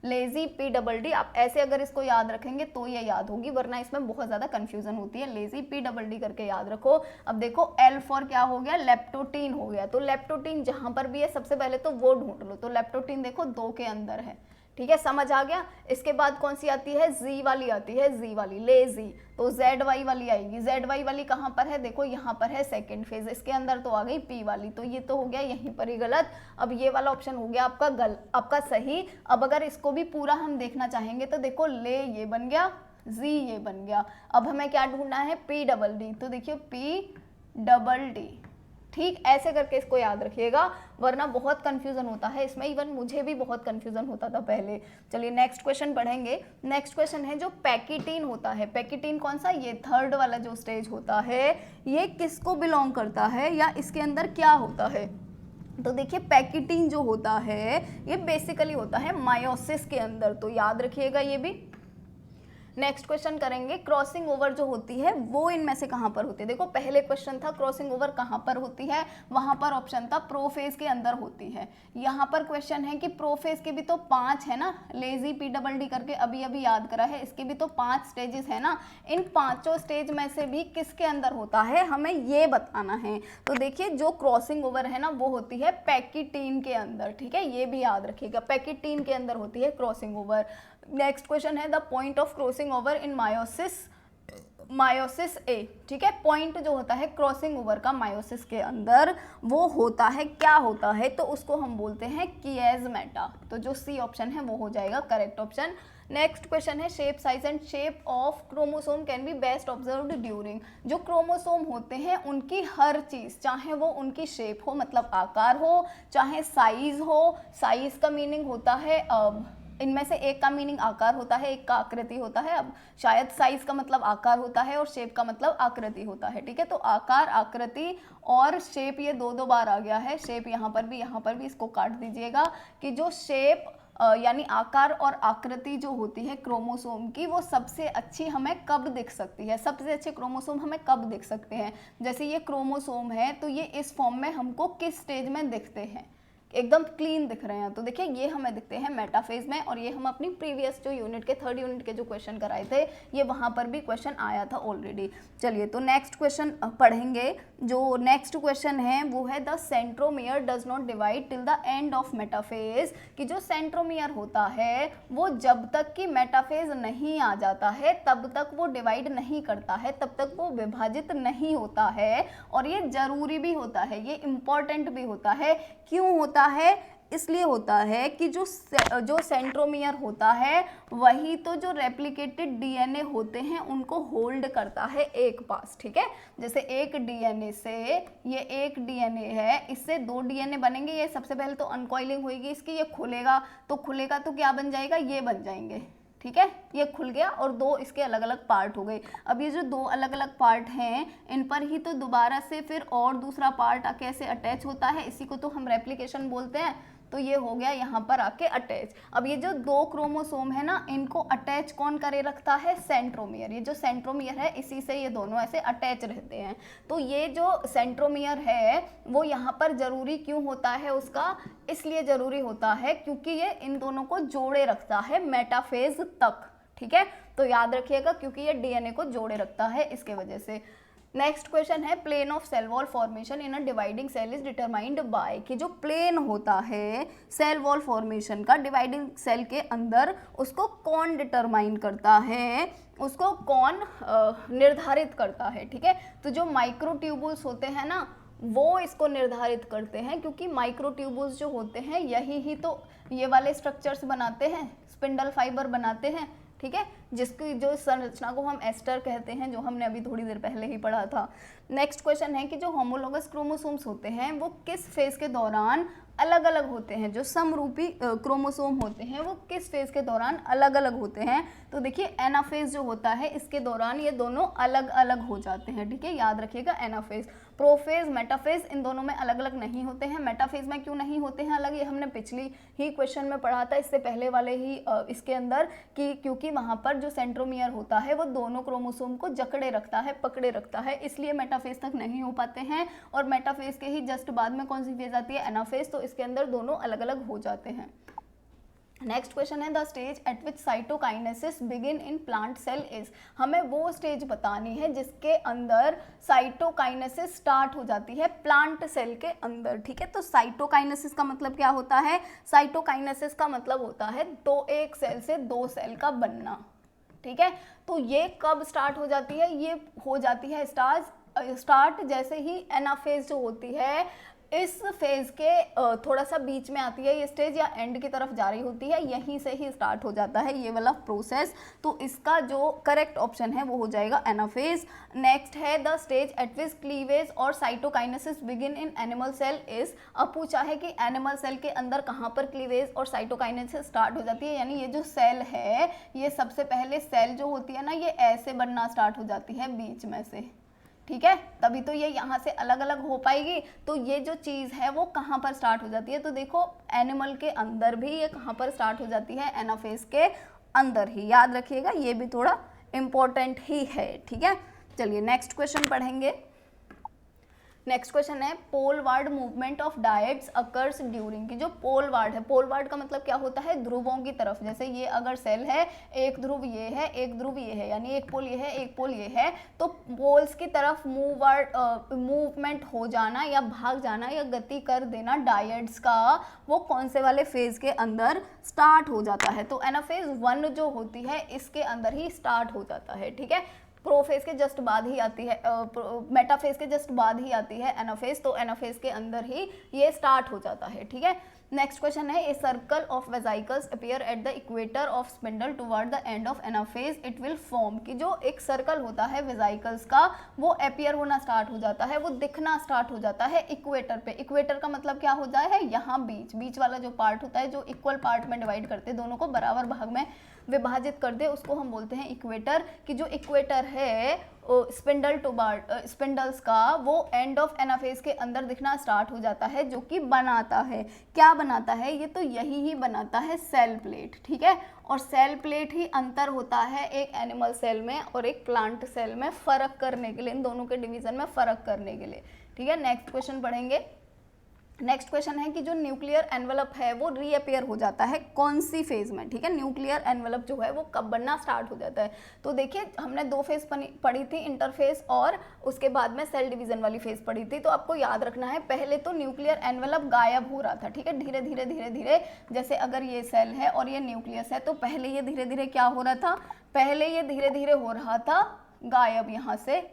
लेजी PDD। आप ऐसे अगर इसको याद रखेंगे तो ये याद होगी, वरना इसमें बहुत ज़्यादा कंफ्यूजन होती है। लेजी PDD करके याद रखो। अब देखो L फॉर क्या हो गया? लेप्टोटीन हो गया। तो लेप्टोटीन जहाँ पर भी है सबसे पहले तो वो ढूंढ लो। तो लेप्टोटीन देखो 2 के अंदर है, ठीक है, समझ आ गया। इसके बाद कौन सी आती है? Z वाली आती है, Z वाली लेजी। तो ZY वाली आएगी। ZY वाली कहाँ पर है? देखो यहाँ पर है सेकेंड फेज, इसके अंदर तो आ गई P वाली, तो ये तो हो गया यहीं पर ही गलत। अब ये वाला ऑप्शन हो गया आपका सही। अब अगर इसको भी पूरा हम देखना चाहेंगे तो देखो ले ये बन गया, Z ये बन गया। अब हमें क्या ढूंढना है? PDD। तो देखिए PDD, ठीक, ऐसे करके इसको याद रखिएगा, वरना बहुत कंफ्यूजन होता है इसमें, इवन मुझे भी बहुत कंफ्यूजन होता था पहले। चलिए नेक्स्ट क्वेश्चन पढ़ेंगे। नेक्स्ट क्वेश्चन है जो पैकिटीन होता है, पैकिटीन कौन सा? ये थर्ड वाला जो स्टेज होता है, ये किसको बिलोंग करता है या इसके अंदर क्या होता है? तो देखिए पैकिटीन जो होता है ये बेसिकली होता है मायोसिस के अंदर, तो याद रखिएगा ये भी। नेक्स्ट क्वेश्चन करेंगे, क्रॉसिंग ओवर जो होती है वो इनमें से कहाँ पर होती है। देखो पहले क्वेश्चन था क्रॉसिंग ओवर कहाँ पर होती है, वहाँ पर ऑप्शन था प्रोफेज के अंदर होती है। यहाँ पर क्वेश्चन है कि प्रोफेज के भी तो 5 है ना, लेजी PDD करके अभी अभी याद करा है, इसके भी तो 5 स्टेजेस है ना, इन 5 स्टेज में से भी किसके अंदर होता है हमें ये बताना है। तो देखिए जो क्रॉसिंग ओवर है ना वो होती है पैकिटीन के अंदर, ठीक है, ये भी याद रखिएगा, पैकिटीन के अंदर होती है क्रॉसिंग ओवर। नेक्स्ट क्वेश्चन है the point of crossing over in meiosis a, ठीक है, पॉइंट जो होता है क्रॉसिंग ओवर का मायोसिस के अंदर वो होता है, क्या होता है, तो उसको हम बोलते हैं किएज़मेटा। तो जो सी ऑप्शन है वो हो जाएगा करेक्ट ऑप्शन। नेक्स्ट क्वेश्चन है shape size and shape of chromosome can be best observed during. जो क्रोमोसोम होते हैं उनकी हर चीज़, चाहे वो उनकी शेप हो मतलब आकार हो, चाहे साइज हो, साइज का मीनिंग होता है इनमें से एक का मीनिंग आकार होता है, एक का आकृति होता है। अब शायद साइज का मतलब आकार होता है और शेप का मतलब आकृति होता है, ठीक है। तो आकार, आकृति और शेप ये दो बार आ गया है, शेप यहाँ पर भी, इसको काट दीजिएगा कि जो शेप यानी आकार और आकृति जो होती है क्रोमोसोम की वो सबसे अच्छी हमें कब दिख सकती है, सबसे अच्छे क्रोमोसोम हमें कब दिख सकते हैं। जैसे ये क्रोमोसोम है तो ये इस फॉर्म में हमको किस स्टेज में दिखते हैं, एकदम क्लीन दिख रहे हैं। तो देखिए ये हमें दिखते हैं मेटाफेज में, और ये हम अपनी प्रीवियस जो यूनिट के 3rd यूनिट के जो क्वेश्चन कराए थे ये वहाँ पर भी क्वेश्चन आया था ऑलरेडी। चलिए तो नेक्स्ट क्वेश्चन पढ़ेंगे। जो नेक्स्ट क्वेश्चन है वो है the centromere does not divide till the end of metaphase, कि जो सेंट्रोमियर होता है वो जब तक कि मेटाफेज नहीं आ जाता है तब तक वो डिवाइड नहीं करता है, तब तक वो विभाजित नहीं होता है। और ये जरूरी भी होता है, ये इम्पॉर्टेंट भी होता है। क्यों होता है? इसलिए होता है कि जो सेंट्रोमियर होता है वही तो जो रेप्लिकेटेड डीएनए होते हैं उनको होल्ड करता है एक पास, ठीक है। जैसे एक डीएनए से ये एक डीएनए है, इससे 2 डीएनए बनेंगे। ये सबसे पहले तो अनकॉइलिंग होगी इसकी, ये खुलेगा तो क्या बन जाएगा, ये बन जाएंगे, ठीक है। ये खुल गया और 2 इसके अलग अलग पार्ट हो गए। अब ये जो 2 अलग अलग पार्ट हैं इन पर ही तो दोबारा से फिर और दूसरा पार्ट कैसे अटैच होता है, इसी को तो हम रेप्लिकेशन बोलते हैं। तो ये हो गया यहाँ पर आके अटैच। अब ये जो 2 क्रोमोसोम है ना इनको अटैच कौन करे रखता है, सेंट्रोमियर। ये जो सेंट्रोमियर है इसी से ये दोनों ऐसे अटैच रहते हैं। तो ये जो सेंट्रोमियर है वो यहाँ पर जरूरी क्यों होता है उसका, इसलिए जरूरी होता है क्योंकि ये इन दोनों को जोड़े रखता है मेटाफेज तक, ठीक है। तो याद रखिएगा क्योंकि ये डीएनए को जोड़े रखता है इसके वजह से। नेक्स्ट क्वेश्चन है plane of cell wall formation in a dividing cell is determined by, कि जो प्लेन होता है सेल वॉल फॉर्मेशन का डिवाइडिंग सेल के अंदर उसको कौन डिटरमाइन करता है, उसको कौन निर्धारित करता है, ठीक है। तो जो माइक्रोट्यूबुल्स होते हैं ना वो इसको निर्धारित करते हैं, क्योंकि माइक्रोट्यूबुल्स जो होते हैं यही ही तो ये वाले स्ट्रक्चर्स बनाते हैं, स्पिंडल फाइबर बनाते हैं, ठीक है, जिसकी जो संरचना को हम एस्टर कहते हैं, जो हमने अभी थोड़ी देर पहले ही पढ़ा था। नेक्स्ट क्वेश्चन है कि जो होमोलोगस क्रोमोसोम्स होते हैं वो किस फेज के दौरान अलग अलग होते हैं, जो समरूपी क्रोमोसोम होते हैं वो किस फेज के दौरान अलग अलग होते हैं। तो देखिए एनाफेज जो होता है इसके दौरान ये दोनों अलग अलग हो जाते हैं, ठीक है, याद रखिएगा एनाफेज। प्रोफेज, मेटाफेज इन दोनों में अलग अलग नहीं होते हैं। मेटाफेज में क्यों नहीं होते हैं अलग, ये हमने पिछली ही क्वेश्चन में पढ़ा था, इससे पहले वाले ही इसके अंदर, कि क्योंकि वहाँ पर जो सेंट्रोमियर होता है वो दोनों क्रोमोसोम को जकड़े रखता है, पकड़े रखता है, इसलिए मेटाफेज तक नहीं हो पाते हैं। और मेटाफेज के ही जस्ट बाद में कौन सी फेज आती है, एनाफेज, तो इसके अंदर दोनों अलग अलग हो जाते हैं। नेक्स्ट क्वेश्चन है the stage at which cytokinesis begin in plant cell is, हमें वो स्टेज बतानी है जिसके अंदर साइटोकाइनेसिस स्टार्ट हो जाती है प्लांट सेल के अंदर, ठीक है। तो साइटोकाइनेसिस का मतलब क्या होता है, साइटोकाइनेसिस का मतलब होता है तो एक सेल से 2 सेल का बनना, ठीक है। तो ये कब स्टार्ट हो जाती है, ये हो जाती है स्टार्ट जैसे ही एनाफेज जो होती है इस फेज के थोड़ा सा बीच में आती है ये स्टेज, या एंड की तरफ जा रही होती है, यहीं से ही स्टार्ट हो जाता है ये वाला प्रोसेस। तो इसका जो करेक्ट ऑप्शन है वो हो जाएगा एनाफेज। नेक्स्ट है the stage at which cleavage और cytokinesis begin in animal cell is, अब पूछा है कि एनिमल सेल के अंदर कहाँ पर क्लीवेज और साइटोकाइनेसिस स्टार्ट हो जाती है, यानी ये जो सेल है ये सबसे पहले सेल जो होती है ना ये ऐसे बनना स्टार्ट हो जाती है बीच में से, ठीक है, तभी तो ये यहाँ से अलग अलग हो पाएगी। तो ये जो चीज़ है वो कहाँ पर स्टार्ट हो जाती है, तो देखो एनिमल के अंदर भी ये कहाँ पर स्टार्ट हो जाती है, एनाफेज के अंदर ही, याद रखिएगा, ये भी थोड़ा इम्पोर्टेंट ही है। ठीक है, चलिए नेक्स्ट क्वेश्चन पढ़ेंगे। नेक्स्ट क्वेश्चन है poleward movement of dyads occurs during, की जो पोलवार्ड है, पोलवार्ड का मतलब क्या होता है, ध्रुवों की तरफ। जैसे ये अगर सेल है, एक ध्रुव ये है, एक ध्रुव ये है, यानी एक पोल ये है, एक पोल ये है, तो पोल्स की तरफ मूवमेंट हो जाना या भाग जाना या गति कर देना डायट्स का, वो कौन से वाले फेज के अंदर स्टार्ट हो जाता है, तो एनाफेज 1 जो होती है इसके अंदर ही स्टार्ट हो जाता है। ठीक है, प्रोफेज के जस्ट बाद ही आती है, मेटाफेज के जस्ट बाद ही आती है एनाफेज, तो एनाफेज के अंदर ही ये स्टार्ट हो जाता है। ठीक है, नेक्स्ट क्वेश्चन है a circle of vesicles appear at the equator of spindle toward the end of anaphase it will form, कि जो एक सर्कल होता है वेसिकल्स का वो अपीयर होना स्टार्ट हो जाता है, वो दिखना स्टार्ट हो जाता है इक्वेटर पे। इक्वेटर का मतलब क्या होता है, यहाँ बीच वाला जो पार्ट होता है, जो इक्वल पार्ट में डिवाइड करते हैं, दोनों को बराबर भाग में विभाजित कर दे, उसको हम बोलते हैं इक्वेटर। कि जो इक्वेटर है स्पिंडल्स का, वो एंड ऑफ एनाफेज के अंदर दिखना स्टार्ट हो जाता है, जो कि बनाता है, क्या बनाता है, ये तो यही ही बनाता है, सेल प्लेट। ठीक है, और सेल प्लेट ही अंतर होता है एक एनिमल सेल में और एक प्लांट सेल में फर्क करने के लिए, इन दोनों के डिवीजन में फर्क करने के लिए। ठीक है, नेक्स्ट क्वेश्चन पढ़ेंगे। नेक्स्ट क्वेश्चन है कि जो न्यूक्लियर एनवेलप है वो रीअपियर हो जाता है कौन सी फेज में। ठीक है, न्यूक्लियर एनवेलप जो है वो कब बनना स्टार्ट हो जाता है, तो देखिए हमने 2 फेज पढ़ी थी, इंटरफेज और उसके बाद में सेल डिवीजन वाली फेज पढ़ी थी। तो आपको याद रखना है, पहले तो न्यूक्लियर एनवेलप गायब हो रहा था। ठीक है, धीरे धीरे धीरे धीरे, जैसे अगर ये सेल है और ये न्यूक्लियस है, तो पहले ये धीरे धीरे क्या हो रहा था, पहले ये धीरे धीरे हो रहा था गायब यहाँ से।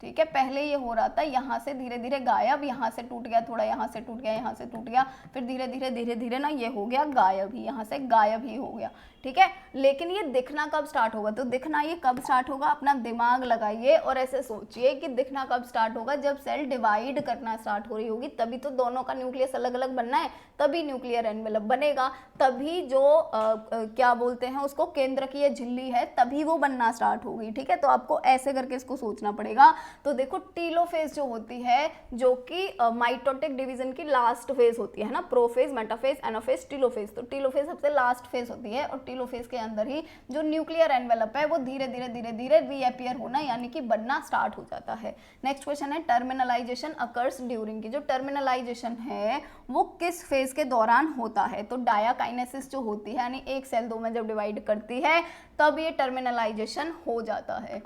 ठीक है, पहले ये हो रहा था यहाँ से धीरे धीरे गायब, यहाँ से टूट गया थोड़ा, यहाँ से टूट गया, यहाँ से टूट गया, फिर धीरे धीरे ना ये हो गया गायब ही, यहाँ से गायब ही हो गया। ठीक है, लेकिन ये दिखना कब स्टार्ट होगा, तो दिखना ये कब स्टार्ट होगा, अपना दिमाग लगाइए और ऐसे सोचिए कि दिखना कब स्टार्ट होगा, जब सेल डिवाइड करना स्टार्ट हो रही होगी, तभी तो दोनों का न्यूक्लियस अलग अलग बनना है, तभी न्यूक्लियर एनवेलप बनेगा, तभी जो क्या बोलते हैं उसको, केंद्रकीय झिल्ली है, तभी वो बनना स्टार्ट होगी। ठीक है, तो आपको ऐसे करके इसको सोचना पड़ेगा। तो देखो टीलोफेज जो होती है, जो कि माइटोटिक डिवीजन की लास्ट फेज होती है ना, प्रोफेज, मेटाफेज, एनाफेज, टीलोफेज, तो टीलोफेज सबसे लास्ट फेज होती है, और टीलोफेज के अंदर ही जो न्यूक्लियर एनवेलप है वो धीरे धीरे रीअपियर होना यानी कि बनना स्टार्ट हो जाता है। नेक्स्ट क्वेश्चन है टर्मिनलाइजेशन अकर्स ड्यूरिंग, की जो टर्मिनलाइजेशन है वो किस फेज के दौरान होता है, तो डायाकाइनेसिस जो होती है, यानी एक सेल 2 में जब डिवाइड करती है तब ये टर्मिनलाइजेशन हो जाता है।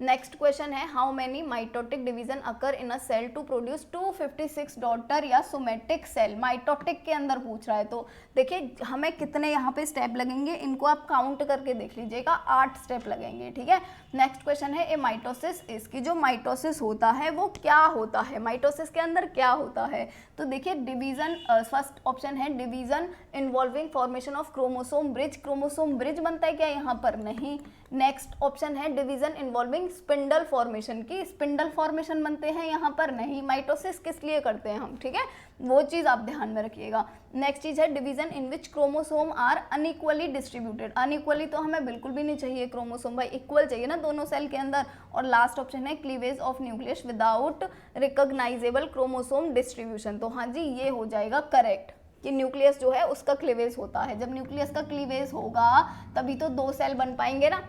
नेक्स्ट क्वेश्चन है how many mitotic division occur in a cell to produce 256 daughter या सोमेटिक सेल, माइटोटिक के अंदर पूछ रहा है। तो देखिए हमें कितने यहाँ पे स्टेप लगेंगे, इनको आप काउंट करके देख लीजिएगा, 8 स्टेप लगेंगे। ठीक है, नेक्स्ट क्वेश्चन है ए माइटोसिस, इसकी जो माइटोसिस होता है वो क्या होता है, माइटोसिस के अंदर क्या होता है, तो देखिए डिवीजन, फर्स्ट ऑप्शन है division involving formation of chromosome bridge, chromosome bridge बनता है क्या यहाँ पर, नहीं। नेक्स्ट ऑप्शन है डिवीजन इन्वॉल्विंग स्पिंडल फॉर्मेशन, की स्पिंडल फॉर्मेशन बनते हैं यहाँ पर, नहीं। माइटोसिस किस लिए करते हैं हम, ठीक है, वो चीज आप ध्यान में रखिएगा। नेक्स्ट चीज है division in which chromosome are unequally distributed, unequally तो हमें बिल्कुल भी नहीं चाहिए क्रोमोसोम, भाई इक्वल चाहिए ना दोनों सेल के अंदर। और लास्ट ऑप्शन है cleavage of nucleus without recognisable chromosome distribution, तो हाँ जी ये हो जाएगा करेक्ट, कि न्यूक्लियस जो है उसका क्लीवेज होता है, जब न्यूक्लियस का क्लीवेज होगा तभी तो 2 सेल बन पाएंगे ना।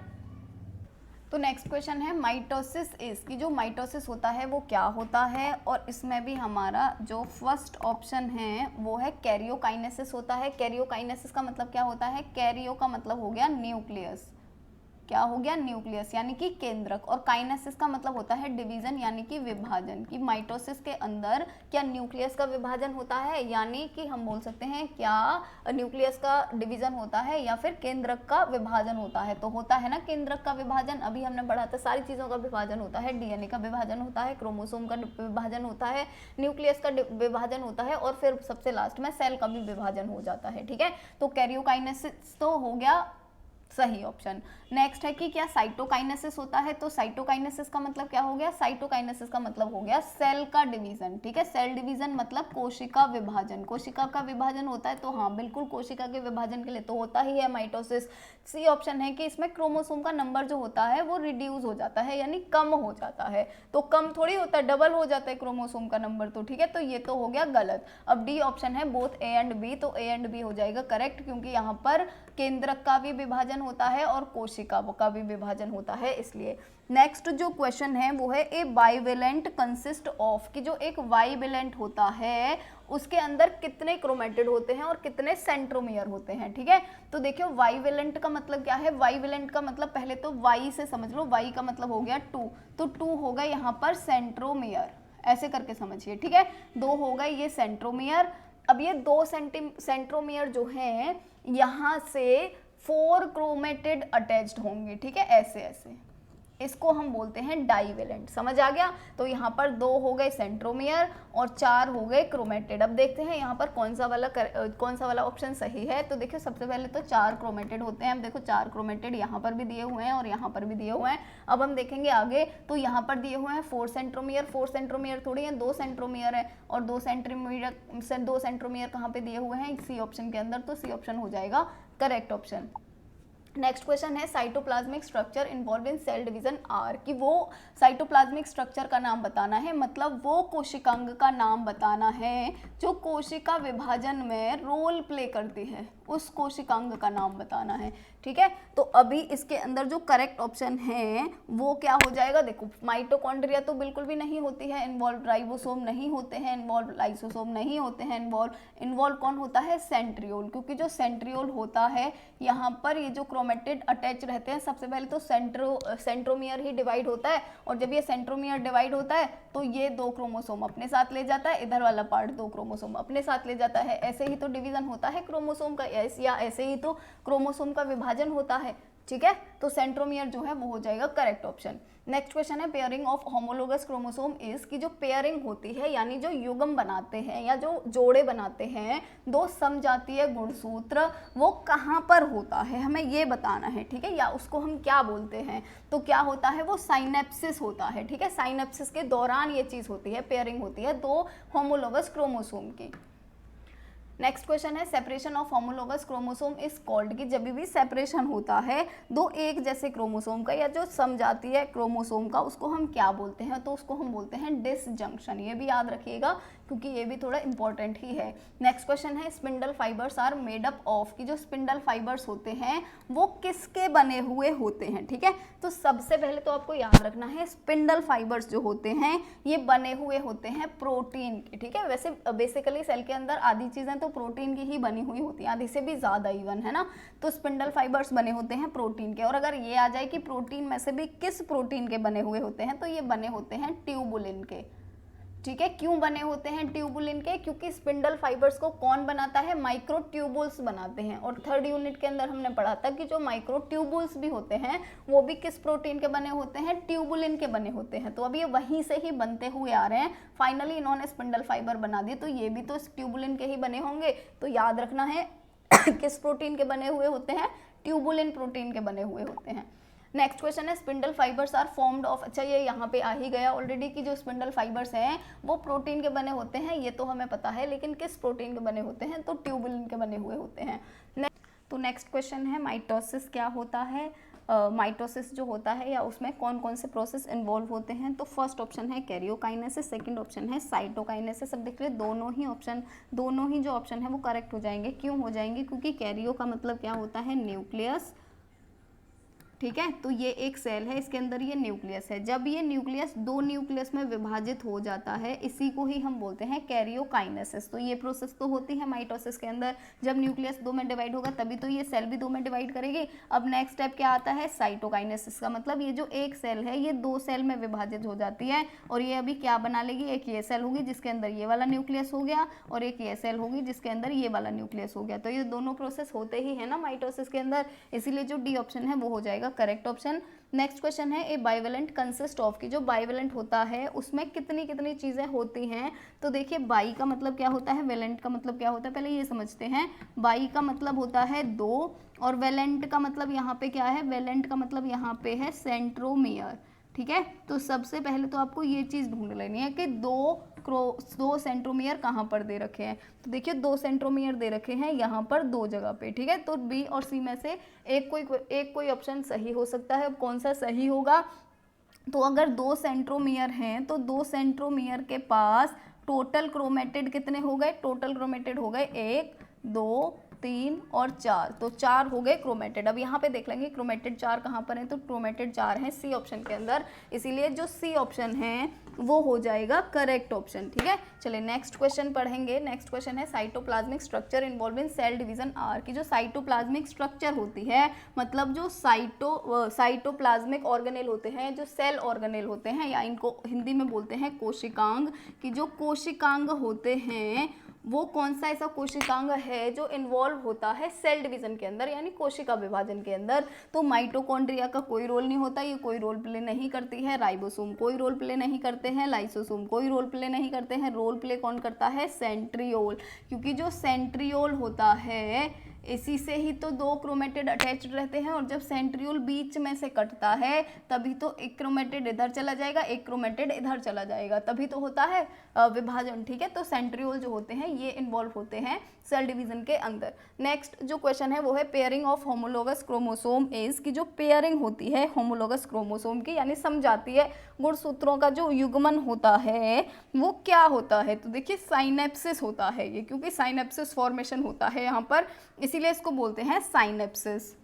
तो नेक्स्ट क्वेश्चन है माइटोसिस इज, की जो माइटोसिस होता है वो क्या होता है, और इसमें भी हमारा जो फर्स्ट ऑप्शन है वो है कैरियोकाइनेसिस होता है। कैरियोकाइनेसिस का मतलब क्या होता है, कैरियो का मतलब हो गया न्यूक्लियस, क्या हो गया न्यूक्लियस यानी कि केंद्रक, और काइनेसिस का मतलब होता है डिवीजन यानी कि विभाजन, कि माइटोसिस के अंदर क्या न्यूक्लियस का विभाजन होता है, यानी कि हम बोल सकते हैं क्या न्यूक्लियस का डिवीजन होता है या फिर केंद्रक का विभाजन होता है, तो होता है ना केंद्रक का विभाजन, अभी हमने पढ़ा था सारी चीज़ों का विभाजन होता है, डीएनए का विभाजन होता है, क्रोमोसोम का विभाजन होता है, न्यूक्लियस का विभाजन होता है, और फिर सबसे लास्ट में सेल का भी विभाजन हो जाता है। ठीक है, तो कैरियोकाइनेसिस तो हो गया सही ऑप्शन। नेक्स्ट है कि क्या साइटोकाइनेसिस होता है, तो साइटोकाइनेसिस का मतलब क्या हो गया, साइटोकाइनेसिस का मतलब हो गया सेल का डिवीजन, ठीक है। सेल डिवीजन मतलब कोशिका विभाजन, कोशिका का विभाजन होता है, तो हाँ बिल्कुल कोशिका के विभाजन के लिए तो होता ही है माइटोसिस। सी ऑप्शन है कि इसमें क्रोमोसोम का नंबर जो होता है वो रिड्यूस हो जाता है, यानी कम हो जाता है, तो कम थोड़ी होता है, डबल हो जाता है क्रोमोसोम का नंबर, तो ठीक है, तो ये तो हो गया गलत। अब डी ऑप्शन है बोथ ए एंड बी, तो ए एंड बी हो जाएगा करेक्ट, क्योंकि यहाँ पर केंद्रक का भी विभाजन होता है और कोशिका का भी विभाजन होता है, इसलिए। नेक्स्ट जो क्वेश्चन है वो है ए बाइवेलेंट कंसिस्ट ऑफ, कि जो एक बाइवेलेंट होता है उसके अंदर कितने क्रोमेटिड होते हैं और कितने सेंट्रोमियर होते हैं, ठीक है। तो देखियो वाइवेलेंट का मतलब क्या है, वाइवेलेंट का मतलब पहले तो वाई से समझ लो, वाई का मतलब हो गया 2, तो 2 होगा यहाँ पर सेंट्रोमियर, ऐसे करके समझिए, ठीक है। 2 हो गए ये सेंट्रोमियर। अब ये 2 सेंट्रोमियर जो हैं यहाँ से 4 क्रोमेटिड अटैच्ड होंगे, ठीक है, ऐसे ऐसे, इसको हम बोलते हैं डाइवेलेंट, समझ आ गया। तो यहाँ पर 2 हो गए सेंट्रोमियर और 4 हो गए क्रोमेटिड। अब देखते हैं यहाँ पर कौन सा वाला ऑप्शन सही है। तो देखिए सबसे पहले तो 4 क्रोमेटिड होते हैं, अब देखो 4 क्रोमेटिड यहाँ पर भी दिए हुए हैं और यहाँ पर भी दिए हुए हैं। अब हम देखेंगे आगे, तो यहाँ पर दिए हुए हैं 4 सेंट्रोमियर, 4 सेंट्रोमियर थोड़ी है, 2 सेंट्रोमियर है, और 2 सेंट्रोमियर कहाँ पे दिए हुए हैं, सी ऑप्शन के अंदर, तो सी ऑप्शन हो जाएगा करेक्ट ऑप्शन। नेक्स्ट क्वेश्चन है cytoplasmic structure involve in cell division are, कि वो साइटोप्लाज्मिक स्ट्रक्चर का नाम बताना है, मतलब वो कोशिकांग का नाम बताना है जो कोशिका विभाजन में रोल प्ले करती है, उस कोशिकांग का नाम बताना है, ठीक है। तो अभी इसके अंदर जो करेक्ट ऑप्शन है वो क्या हो जाएगा, देखो माइटोकॉन्ड्रिया तो बिल्कुल भी नहीं होती है इन्वॉल्व, राइबोसोम नहीं होते हैं इन्वॉल्व, लाइसोसोम नहीं होते हैं इन्वॉल्व कौन होता है, सेंट्रियोल, क्योंकि जो सेंट्रियोल होता है यहाँ पर ये जो क्रोमेटिड अटैच रहते हैं, सबसे पहले तो सेंट्रोमियर ही डिवाइड होता है, और जब ये सेंट्रोमियर डिवाइड होता है तो ये 2 क्रोमोसोम अपने साथ ले जाता है, इधर वाला पार्ट 2 क्रोमोसोम अपने साथ ले जाता है, ऐसे ही तो डिवीजन होता है क्रोमोसोम का, या ऐसे ही तो क्रोमोसोम का विभाजन होता है, ठीक है। तो सेंट्रोमियर जो है वो हो जाएगा करेक्ट ऑप्शन। नेक्स्ट क्वेश्चन है pairing of homologous chromosome is, की जो पेयरिंग होती है यानी जो युग्म बनाते हैं या जो जोड़े बनाते हैं 2 समजातीय गुणसूत्र, वो कहाँ पर होता है हमें ये बताना है, ठीक है, या उसको हम क्या बोलते हैं, तो क्या होता है वो साइनेप्सिस होता है, ठीक है। साइनेप्सिस के दौरान ये चीज़ होती है, पेयरिंग होती है 2 होमोलोगस क्रोमोसोम की। नेक्स्ट क्वेश्चन है separation of homologous chromosome is called, कि जब भी सेपरेशन होता है 2 एक जैसे क्रोमोसोम का या जो समजातीय क्रोमोसोम का, उसको हम क्या बोलते हैं, तो उसको हम बोलते हैं डिसजंक्शन, ये भी याद रखिएगा क्योंकि ये भी थोड़ा इंपॉर्टेंट ही है। नेक्स्ट क्वेश्चन है spindle fibres are made up of, कि जो स्पिंडल फाइबर्स होते हैं वो किसके बने हुए होते हैं, ठीक है। तो सबसे पहले तो आपको याद रखना है स्पिंडल फाइबर्स जो होते हैं ये बने हुए होते हैं प्रोटीन के, ठीक है। वैसे बेसिकली सेल के अंदर आधी चीज़ें तो प्रोटीन की ही बनी हुई होती हैं, आधी से भी ज़्यादा इवन, है ना। तो स्पिंडल फाइबर्स बने होते हैं प्रोटीन के, और अगर ये आ जाए कि प्रोटीन में से भी किस प्रोटीन के बने हुए होते हैं, तो ये बने होते हैं ट्यूबुलिन के, ठीक है। क्यों बने होते हैं ट्यूबुलिन के, क्योंकि स्पिंडल फाइबर्स को कौन बनाता है, माइक्रोट्यूबुल्स बनाते हैं। और 3rd यूनिट के अंदर हमने पढ़ा था कि जो माइक्रोट्यूबुल्स भी होते हैं वो भी किस प्रोटीन के बने होते हैं, ट्यूबुलिन के बने होते हैं। तो अब ये वहीं से ही बनते हुए आ रहे हैं, फाइनली इन्होंने स्पिंडल फाइबर बना दिए, तो ये भी तो ट्यूबुलिन के ही बने होंगे। तो याद रखना है किस प्रोटीन के बने हुए होते हैं, ट्यूबुलिन प्रोटीन के बने हुए होते हैं। नेक्स्ट क्वेश्चन है spindle fibres are formed of, अच्छा ये यहाँ पे आ ही गया ऑलरेडी कि जो स्पिंडल फाइबर्स हैं वो प्रोटीन के बने होते हैं, ये तो हमें पता है, लेकिन किस प्रोटीन के बने होते हैं, तो ट्यूबुलिन के बने हुए होते हैं। तो नेक्स्ट क्वेश्चन है माइटोसिस क्या होता है, माइटोसिस जो होता है या उसमें कौन कौन से प्रोसेस इन्वॉल्व होते हैं। तो फर्स्ट ऑप्शन है कैरियोकाइनेसिस, सेकंड ऑप्शन है साइटोकाइनेसिस। अब देख लीजिए दोनों ही जो ऑप्शन है वो करेक्ट हो जाएंगे। क्यों हो जाएंगे, क्योंकि कैरियो का मतलब क्या होता है, न्यूक्लियस, ठीक है। तो ये एक सेल है, इसके अंदर ये न्यूक्लियस है, जब ये न्यूक्लियस 2 न्यूक्लियस में विभाजित हो जाता है इसी को ही हम बोलते हैं कैरियोकाइनेसिस। तो ये प्रोसेस तो होती है माइटोसिस के अंदर, जब न्यूक्लियस 2 में डिवाइड होगा तभी तो ये सेल भी 2 में डिवाइड करेगी। अब नेक्स्ट स्टेप क्या आता है, साइटोकाइनेसिस का मतलब ये जो एक सेल है ये 2 सेल में विभाजित हो जाती है, और ये अभी क्या बना लेगी, एक ये सेल होगी जिसके अंदर ये वाला न्यूक्लियस हो गया, और एक ये सेल होगी जिसके अंदर ये वाला न्यूक्लियस हो गया। तो ये दोनों प्रोसेस होते ही है ना माइटोसिस के अंदर, इसीलिए जो डी ऑप्शन है वो हो जाएगा जाएगा करेक्ट ऑप्शन। नेक्स्ट क्वेश्चन है ए बाइवेलेंट कंसिस्ट ऑफ, की जो बाइवेलेंट होता है उसमें कितनी कितनी चीज़ें होती हैं। तो देखिए बाई का मतलब क्या होता है, वेलेंट का मतलब क्या होता है, पहले ये समझते हैं। बाई का मतलब होता है 2 और वेलेंट का मतलब यहाँ पे क्या है, वेलेंट का मतलब यहाँ पे है सेंट्रोमियर। ठीक है, तो सबसे पहले तो आपको ये चीज़ ढूंढ लेनी है कि दो सेंट्रोमियर कहाँ पर दे रखे हैं। तो देखिए 2 सेंट्रोमियर दे रखे हैं यहाँ पर 2 जगह पे। ठीक है, तो बी और सी में से एक कोई ऑप्शन सही हो सकता है। अब कौन सा सही होगा, तो अगर 2 सेंट्रोमियर हैं तो 2 सेंट्रोमियर के पास टोटल क्रोमेटिड कितने हो गए, टोटल क्रोमेटिड हो गए 1 2 3 और 4, तो 4 हो गए क्रोमेटिड। अब यहाँ पे देख लेंगे क्रोमेटिड 4 कहाँ पर है, तो क्रोमेटिड 4 है सी ऑप्शन के अंदर, इसीलिए जो सी ऑप्शन है वो हो जाएगा करेक्ट ऑप्शन। ठीक है, चलिए नेक्स्ट क्वेश्चन पढ़ेंगे। नेक्स्ट क्वेश्चन है cytoplasmic structure involve in cell division are, की जो साइटोप्लाज्मिक स्ट्रक्चर होती है, मतलब जो साइटोप्लाज्मिक ऑर्गेनेल होते हैं, जो सेल ऑर्गेनेल होते हैं, या इनको हिंदी में बोलते हैं कोशिकांग, की जो कोशिकांग होते हैं वो कौन सा ऐसा कोशिकांग है जो इन्वॉल्व होता है सेल डिवीजन के अंदर, यानी कोशिका विभाजन के अंदर। तो माइटोकॉन्ड्रिया का कोई रोल नहीं होता, ये कोई रोल प्ले नहीं करती है। राइबोसोम कोई रोल प्ले नहीं करते हैं। लाइसोसोम कोई रोल प्ले नहीं करते हैं। रोल प्ले कौन करता है, सेंट्रियोल, क्योंकि जो सेंट्रियोल होता है इसी से ही तो 2 क्रोमेटिड अटैच्ड रहते हैं, और जब सेंट्रियोल बीच में से कटता है तभी तो एक क्रोमेटिड इधर चला जाएगा, एक क्रोमेटिड इधर चला जाएगा, तभी तो होता है विभाजन। ठीक है, तो सेंट्रियोल जो होते हैं ये इन्वॉल्व होते हैं सेल डिवीजन के अंदर। नेक्स्ट जो क्वेश्चन है वो है pairing of homologous chromosome is, की जो पेयरिंग होती है होमोलोगस क्रोमोसोम की, यानी समझाती है गुणसूत्रों का जो युग्मन होता है वो क्या होता है। तो देखिए साइनेप्सिस होता है ये, क्योंकि साइनेप्सिस फॉर्मेशन होता है यहाँ पर, इसीलिए इसको बोलते हैं साइनेप्सिस।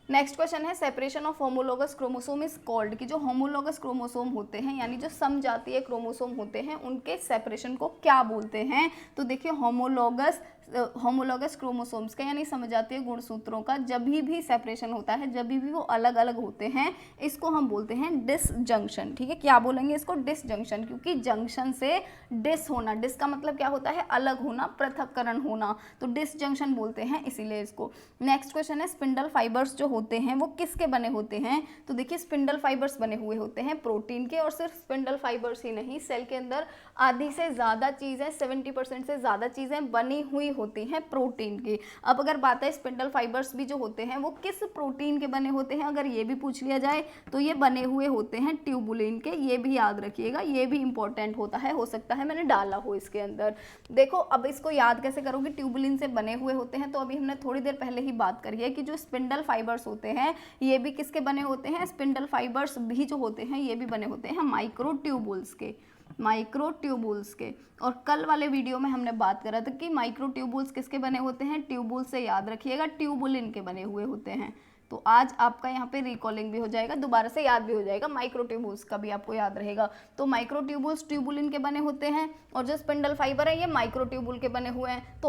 नेक्स्ट क्वेश्चन है separation of homologous chromosome is called, की जो होमोलोगस क्रोमोसोम होते हैं यानी जो समजातीय क्रोमोसोम होते हैं उनके सेपरेशन को क्या बोलते हैं। तो देखिए होमोलोगस क्रोमोसोम्स का यानी समजातीय गुणसूत्रों का जब भी सेपरेशन होता है, जब भी वो अलग अलग होते हैं, इसको हम बोलते हैं डिसजंक्शन। ठीक है, क्या बोलेंगे इसको, डिसजंक्शन, क्योंकि जंक्शन से डिस होना, डिस का मतलब क्या होता है, अलग होना, पृथक्करण होना, तो डिसजंक्शन बोलते हैं इसीलिए इसको। नेक्स्ट क्वेश्चन है स्पिंडल फाइबर्स जो होते हैं वो किसके बने होते हैं। तो देखिए स्पिंडल फाइबर्स बने हुए होते हैं प्रोटीन के, और सिर्फ स्पिंडल फाइबर्स ही नहीं, सेल के अंदर आधी से ज़्यादा चीज़ें, 70% से ज़्यादा चीज़ें बनी हुई होती हैं प्रोटीन की। अब अगर बात है स्पिंडल फाइबर्स भी जो होते हैं वो किस प्रोटीन के बने होते हैं, अगर ये भी पूछ लिया जाए तो ये बने हुए होते हैं ट्यूबुलिन के, ये भी याद रखिएगा, ये भी इंपॉर्टेंट होता है, हो सकता है मैंने डाला हो इसके अंदर। देखो अब इसको याद कैसे करोगे, ट्यूबुलिन से बने हुए होते हैं, तो अभी हमने थोड़ी देर पहले ही बात करी है कि जो स्पिंडल फाइबर्स होते हैं ये भी किसके बने होते हैं, स्पिंडल फाइबर्स भी जो होते हैं ये भी बने होते हैं माइक्रोट्यूबुल्स के, माइक्रोट्यूबुल्स के। और कल वाले वीडियो में हमने बात करा था कि माइक्रोट्यूबुल्स किसके बने होते हैं, ट्यूबुल से, याद रखिएगा ट्यूबुलिन के बने हुए होते हैं। तो आज आपका यहाँ पे रिकॉलिंग भी हो जाएगा, दोबारा से याद भी हो जाएगा, माइक्रोट्यूबुल्स का भी आपको याद रहेगा। तो माइक्रोट्यूबुल्स ट्यूबुलिन के बने होते हैं, और जो स्पिंडल फाइबर है ये माइक्रोट्यूबुल के बने हुए हैं, तो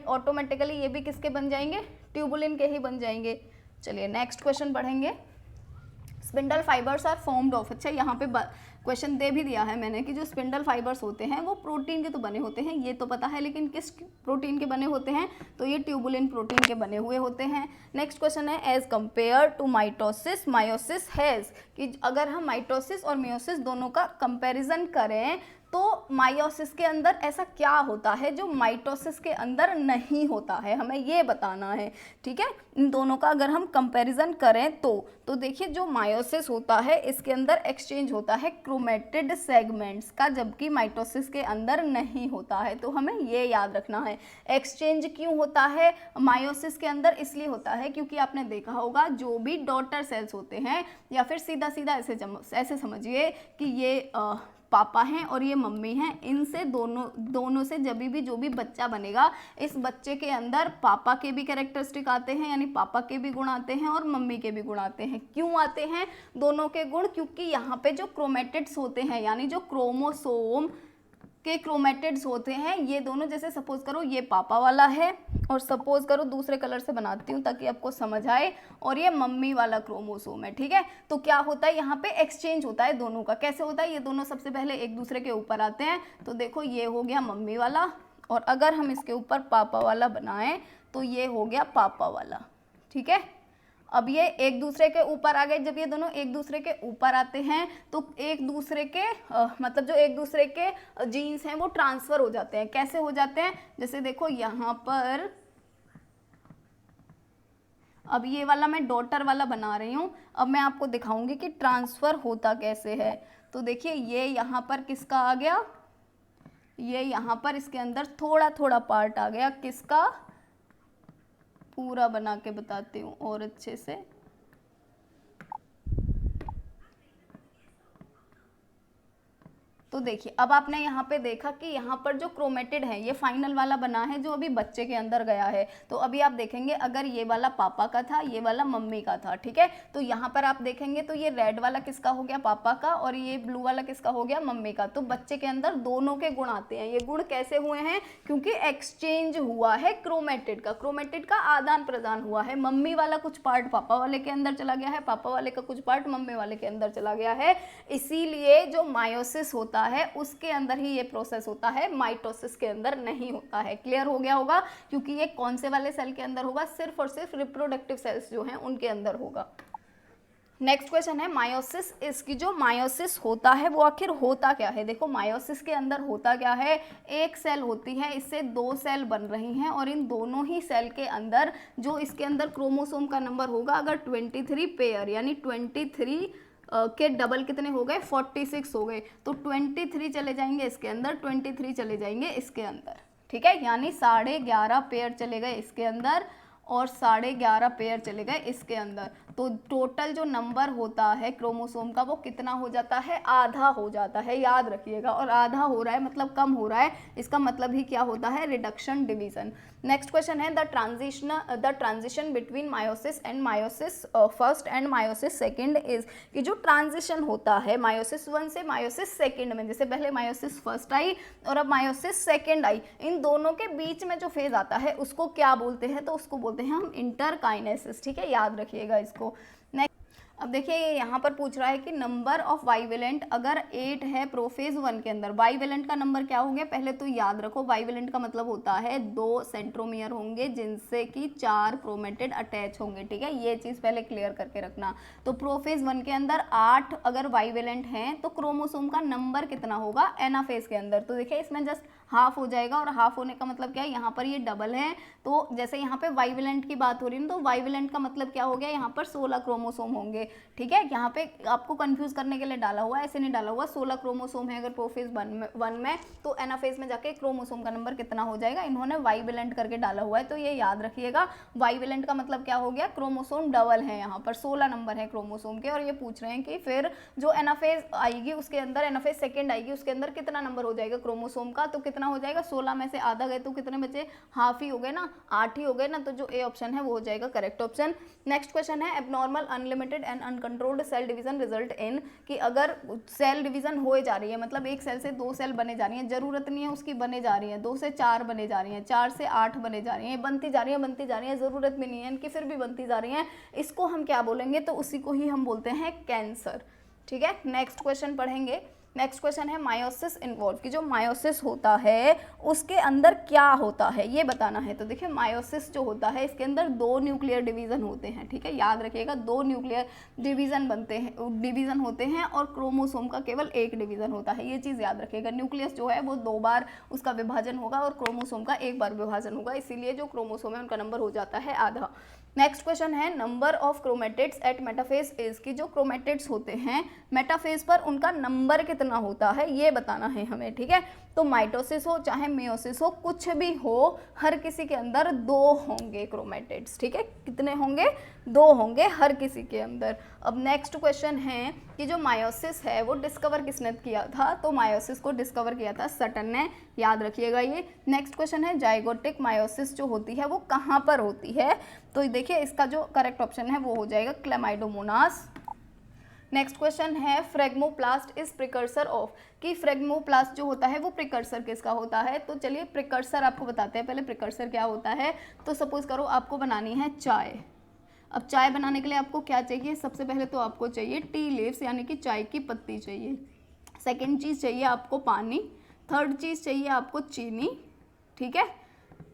ऑटोमेटिकली ये भी किसके बन जाएंगे, ट्यूबुलिन के ही बन जाएंगे। चलिए नेक्स्ट क्वेश्चन पढ़ेंगे। Spindle fibres are formed of, अच्छा यहाँ पे क्वेश्चन दे भी दिया है मैंने कि जो स्पिंडल फाइबर्स होते हैं वो प्रोटीन के तो बने होते हैं, ये तो पता है, लेकिन किस प्रोटीन के बने होते हैं, तो ये ट्यूबुलिन प्रोटीन के बने हुए होते हैं। नेक्स्ट क्वेश्चन है as compared to mitosis meiosis has, कि अगर हम माइटोसिस और मियोसिस दोनों का कंपैरिजन करें तो मायोसिस के अंदर ऐसा क्या होता है जो माइटोसिस के अंदर नहीं होता है, हमें ये बताना है। ठीक है, इन दोनों का अगर हम कंपैरिजन करें तो देखिए जो मायोसिस होता है इसके अंदर एक्सचेंज होता है क्रोमेटिड सेगमेंट्स का, जबकि माइटोसिस के अंदर नहीं होता है, तो हमें ये याद रखना है। एक्सचेंज क्यों होता है मायोसिस के अंदर, इसलिए होता है क्योंकि आपने देखा होगा जो भी डॉटर सेल्स होते हैं, या फिर सीधा सीधा ऐसे समझिए कि ये पापा हैं और ये मम्मी हैं, इनसे दोनों से जब भी जो भी बच्चा बनेगा इस बच्चे के अंदर पापा के भी कैरेक्टरिस्टिक आते हैं, यानी पापा के भी गुण आते हैं और मम्मी के भी गुण आते हैं। क्यों आते हैं दोनों के गुण, क्योंकि यहाँ पे जो क्रोमेटिड्स होते हैं यानी जो क्रोमोसोम के क्रोमेटिड्स होते हैं, ये दोनों, जैसे सपोज करो ये पापा वाला है और सपोज करो दूसरे कलर से बनाती हूँ ताकि आपको समझ आए, और ये मम्मी वाला क्रोमोसोम है। ठीक है, तो क्या होता है यहाँ पे एक्सचेंज होता है दोनों का। कैसे होता है, ये दोनों सबसे पहले एक दूसरे के ऊपर आते हैं, तो देखो ये हो गया मम्मी वाला, और अगर हम इसके ऊपर पापा वाला बनाएं तो ये हो गया पापा वाला। ठीक है, अब ये एक दूसरे के ऊपर आ गए। जब ये दोनों एक दूसरे के ऊपर आते हैं तो एक दूसरे के मतलब जो एक दूसरे के जीन्स हैं वो ट्रांसफर हो जाते हैं। कैसे हो जाते हैं, जैसे देखो यहाँ पर अब ये वाला मैं डॉटर वाला बना रही हूँ। अब मैं आपको दिखाऊंगी कि ट्रांसफर होता कैसे है। तो देखिए ये यहाँ पर किसका आ गया, ये यहाँ पर इसके अंदर थोड़ा थोड़ा पार्ट आ गया, किसका, पूरा बना के बताती हूँ और अच्छे से। तो देखिए अब आपने यहाँ पे देखा कि यहाँ पर जो क्रोमेटिड है ये फाइनल वाला बना है जो अभी बच्चे के अंदर गया है। तो अभी आप देखेंगे अगर ये वाला पापा का था, ये वाला मम्मी का था, ठीक है, तो यहाँ पर आप देखेंगे तो ये रेड वाला किसका हो गया, पापा का, और ये ब्लू वाला किसका हो गया, मम्मी का। तो बच्चे के अंदर दोनों के गुण आते हैं। ये गुण कैसे हुए हैं, क्योंकि एक्सचेंज हुआ है क्रोमेटिड का आदान प्रदान हुआ है। मम्मी वाला कुछ पार्ट पापा वाले के अंदर चला गया है, पापा वाले का कुछ पार्ट मम्मी वाले के अंदर चला गया है। इसीलिए जो मायोसिस होता है उसके अंदर ही ये प्रोसेस होता है, माइटोसिस के अंदर नहीं होता है। क्लियर हो गया होगा, क्योंकि ये कौन से वाले सेल के अंदर होगा, सिर्फ और सिर्फ रिप्रोडक्टिव सेल्स जो हैं उनके अंदर होगा। नेक्स्ट क्वेश्चन है मायोसिस। इसकी जो मायोसिस होता है वो आखिर होता क्या है। देखो मायोसिस के अंदर होता क्या है, एक सेल होती है, इससे दो सेल बन रही हैं और इन दोनों ही सेल के अंदर जो इसके अंदर क्रोमोसोम का नंबर होगा, अगर 23 पेयर यानी 23 के डबल कितने हो गए, 46 हो गए, तो 23 चले जाएंगे इसके अंदर, 23 चले जाएंगे इसके अंदर, ठीक है, यानी 11.5 पेयर चले गए इसके अंदर और 11.5 पेयर चले गए इसके अंदर। तो टोटल जो नंबर होता है क्रोमोसोम का वो कितना हो जाता है, आधा हो जाता है, याद रखिएगा। और आधा हो रहा है मतलब कम हो रहा है, इसका मतलब ही क्या होता है, रिडक्शन डिवीजन। नेक्स्ट क्वेश्चन है the transition between meiosis and meiosis first and meiosis second is, कि जो ट्रांजिशन होता है मायोसिस 1 से मायोसिस सेकंड में, जैसे पहले मायोसिस फर्स्ट आई और अब मायोसिस सेकंड आई, इन दोनों के बीच में जो फेज आता है उसको क्या बोलते हैं, तो उसको बोलते हैं हम इंटरकाइनेसिस, ठीक है, याद रखिएगा इसको। अब देखिए ये यहाँ पर पूछ रहा है कि नंबर ऑफ बाइवेलेंट अगर 8 है प्रोफेज 1 के अंदर, बाइवेलेंट का नंबर क्या हो गया, पहले तो याद रखो बाइवेलेंट का मतलब होता है 2 सेंट्रोमियर होंगे जिनसे कि 4 क्रोमेटिड अटैच होंगे, ठीक है, ये चीज़ पहले क्लियर करके रखना। तो प्रोफेज 1 के अंदर 8 अगर बाइवेलेंट हैं तो क्रोमोसोम का नंबर कितना होगा एनाफेज के अंदर, तो देखिए इसमें जस्ट हाफ हो जाएगा, और हाफ होने का मतलब क्या है, यहाँ पर ये डबल है, तो जैसे यहाँ पे वाइवेलेंट की बात हो रही है तो वाइवेलेंट का मतलब क्या हो गया, यहाँ पर 16 क्रोमोसोम होंगे, ठीक है, यहाँ पे आपको कंफ्यूज करने के लिए डाला हुआ है, ऐसे नहीं डाला हुआ, 16 क्रोमोसोम है अगर प्रोफेज 1 में, तो एनाफेज में जाके क्रोमोसोम का नंबर कितना हो जाएगा, इन्होंने वाइवेलेंट करके डाला हुआ है, तो ये याद रखिएगा। वाइवेलेंट का मतलब क्या हो गया, क्रोमोसोम डबल है, यहाँ पर 16 नंबर है क्रोमोसोम के, और ये पूछ रहे हैं कि फिर जो एनाफेज आएगी उसके अंदर, एनाफेज सेकेंड आएगी उसके अंदर कितना नंबर हो जाएगा क्रोमोसोम का, तो कितना हो जाएगा, 16 में से आधा गए तो कितने बचे, हाफ ही हो गए ना, 8 ही हो गए ना, तो जो ए ऑप्शन है वो हो जाएगा करेक्ट ऑप्शन। नेक्स्ट क्वेश्चन है abnormal unlimited and uncontrolled cell division result in, कि अगर सेल डिवीजन हो जा रही है, मतलब एक सेल से 2 सेल बने जा रही है, जरूरत नहीं है उसकी बने जा रही है, 2 से 4 बने जा रही है, 4 से 8 बने जा रही है, बनती जा रही है, जरूरत भी नहीं है इनकी फिर भी बनती जा रही है, इसको हम क्या बोलेंगे, तो उसी को ही हम बोलते हैं कैंसर, ठीक है। नेक्स्ट क्वेश्चन पढ़ेंगे। नेक्स्ट क्वेश्चन है मायोसिस इन्वॉल्व, कि जो मायोसिस होता है उसके अंदर क्या होता है ये बताना है। तो देखिए मायोसिस जो होता है इसके अंदर 2 न्यूक्लियर डिवीजन होते हैं, ठीक है, याद रखिएगा 2 न्यूक्लियर डिवीजन होते हैं और क्रोमोसोम का केवल 1 डिवीजन होता है, ये चीज़ याद रखिएगा। न्यूक्लियस जो है वो 2 बार उसका विभाजन होगा और क्रोमोसोम का 1 बार विभाजन होगा, इसीलिए जो क्रोमोसोम है उनका नंबर हो जाता है आधा। नेक्स्ट क्वेश्चन है number of chromatids at metaphase is, कि जो क्रोमेटिड्स होते हैं मेटाफेज पर उनका नंबर कितना होता है ये बताना है हमें, ठीक है। तो माइटोसिस हो चाहे मेयोसिस हो, कुछ भी हो, हर किसी के अंदर 2 होंगे क्रोमेटिड्स, ठीक है, कितने होंगे, 2 होंगे हर किसी के अंदर। अब नेक्स्ट क्वेश्चन है कि जो मायोसिस है वो डिस्कवर किसने किया था, तो मायोसिस को डिस्कवर किया था सटन ने, याद रखिएगा ये। नेक्स्ट क्वेश्चन है जाइगोटिक मायोसिस जो होती है वो कहाँ पर होती है, तो देखिए इसका जो करेक्ट ऑप्शन है वो हो जाएगा क्लेमाइडोमोनास। नेक्स्ट क्वेश्चन है फ्रेगमोप्लास्ट इज प्रिकर्सर ऑफ, कि फ्रेगमोप्लास्ट जो होता है वो प्रिकर्सर किसका होता है, तो चलिए प्रिकर्सर आपको बताते हैं पहले प्रिकर्सर क्या होता है। तो सपोज करो आपको बनानी है चाय, अब चाय बनाने के लिए आपको क्या चाहिए, सबसे पहले तो आपको चाहिए टी लीव्स यानी कि चाय की पत्ती चाहिए, सेकेंड चीज़ चाहिए आपको पानी, थर्ड चीज़ चाहिए आपको चीनी, ठीक है,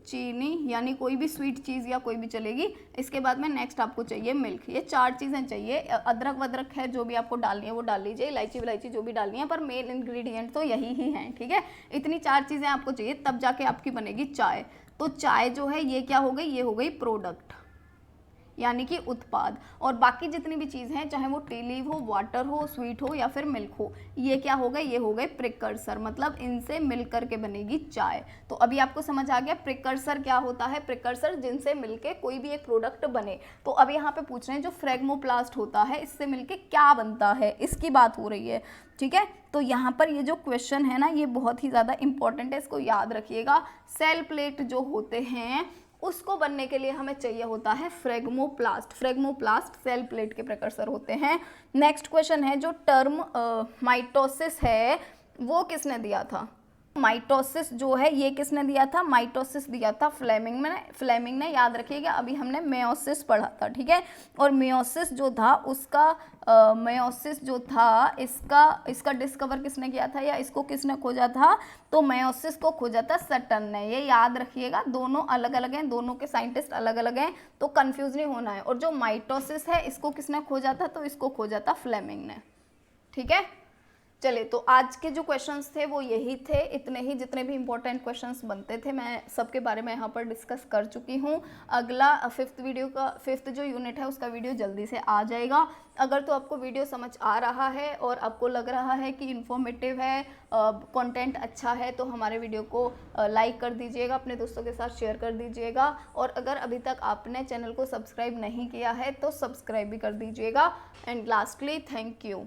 चीनी यानी कोई भी स्वीट चीज़ या कोई भी चलेगी। इसके बाद में नेक्स्ट आपको चाहिए मिल्क। ये 4 चीज़ें चाहिए। अदरक वदरक है जो भी आपको डालनी है वो डाल लीजिए, इलायची विलायची जो भी डालनी है, पर मेन इंग्रेडिएंट तो यही ही हैं, ठीक है। इतनी 4 चीज़ें आपको चाहिए तब जाके आपकी बनेगी चाय। तो चाय जो है ये क्या हो गई, ये हो गई प्रोडक्ट यानी कि उत्पाद। और बाकी जितनी भी चीज़ हैं, चाहे वो टी लीव हो, वाटर हो, स्वीट हो या फिर मिल्क हो, ये क्या हो गए, ये हो गए प्रिकर्सर, मतलब इनसे मिलकर के बनेगी चाय। तो अभी आपको समझ आ गया प्रिकर्सर क्या होता है। प्रिकर्सर जिनसे मिलके कोई भी एक प्रोडक्ट बने। तो अब यहाँ पे पूछ रहे हैं जो फ्रेगमोप्लास्ट होता है इससे मिलके क्या बनता है, इसकी बात हो रही है, ठीक है। तो यहाँ पर ये जो क्वेश्चन है ना, ये बहुत ही ज़्यादा इंपॉर्टेंट है, इसको याद रखिएगा। सेल प्लेट जो होते हैं उसको बनने के लिए हमें चाहिए होता है फ्रेगमोप्लास्ट। फ्रेगमोप्लास्ट सेल प्लेट के प्रिकर्सर होते हैं। नेक्स्ट क्वेश्चन है जो टर्म माइटोसिस है वो किसने दिया था। माइटोसिस जो है ये किसने दिया था, माइटोसिस दिया था फ्लेमिंग ने। याद रखिएगा अभी हमने मेयोसिस पढ़ा था, ठीक है। और मेयोसिस जो था उसका मेयोसिस जो था इसका डिस्कवर किसने किया था या इसको किसने खोजा था, तो मेयोसिस को खोजा था सटन ने। ये याद रखिएगा, दोनों अलग अलग हैं, दोनों के साइंटिस्ट अलग अलग हैं, तो कंफ्यूज नहीं होना है। और जो माइटोसिस है इसको किसने खोजा था, तो इसको खोजा था फ्लेमिंग ने, ठीक है। चलिए, तो आज के जो क्वेश्चंस थे वो यही थे, इतने ही। जितने भी इंपॉर्टेंट क्वेश्चंस बनते थे मैं सबके बारे में यहाँ पर डिस्कस कर चुकी हूँ। अगला 5th जो यूनिट है उसका वीडियो जल्दी से आ जाएगा। अगर तो आपको वीडियो समझ आ रहा है और आपको लग रहा है कि इन्फॉर्मेटिव है, कंटेंट अच्छा है, तो हमारे वीडियो को लाइक कर दीजिएगा, अपने दोस्तों के साथ शेयर कर दीजिएगा। और अगर अभी तक आपने चैनल को सब्सक्राइब नहीं किया है तो सब्सक्राइब भी कर दीजिएगा। And lastly, thank you.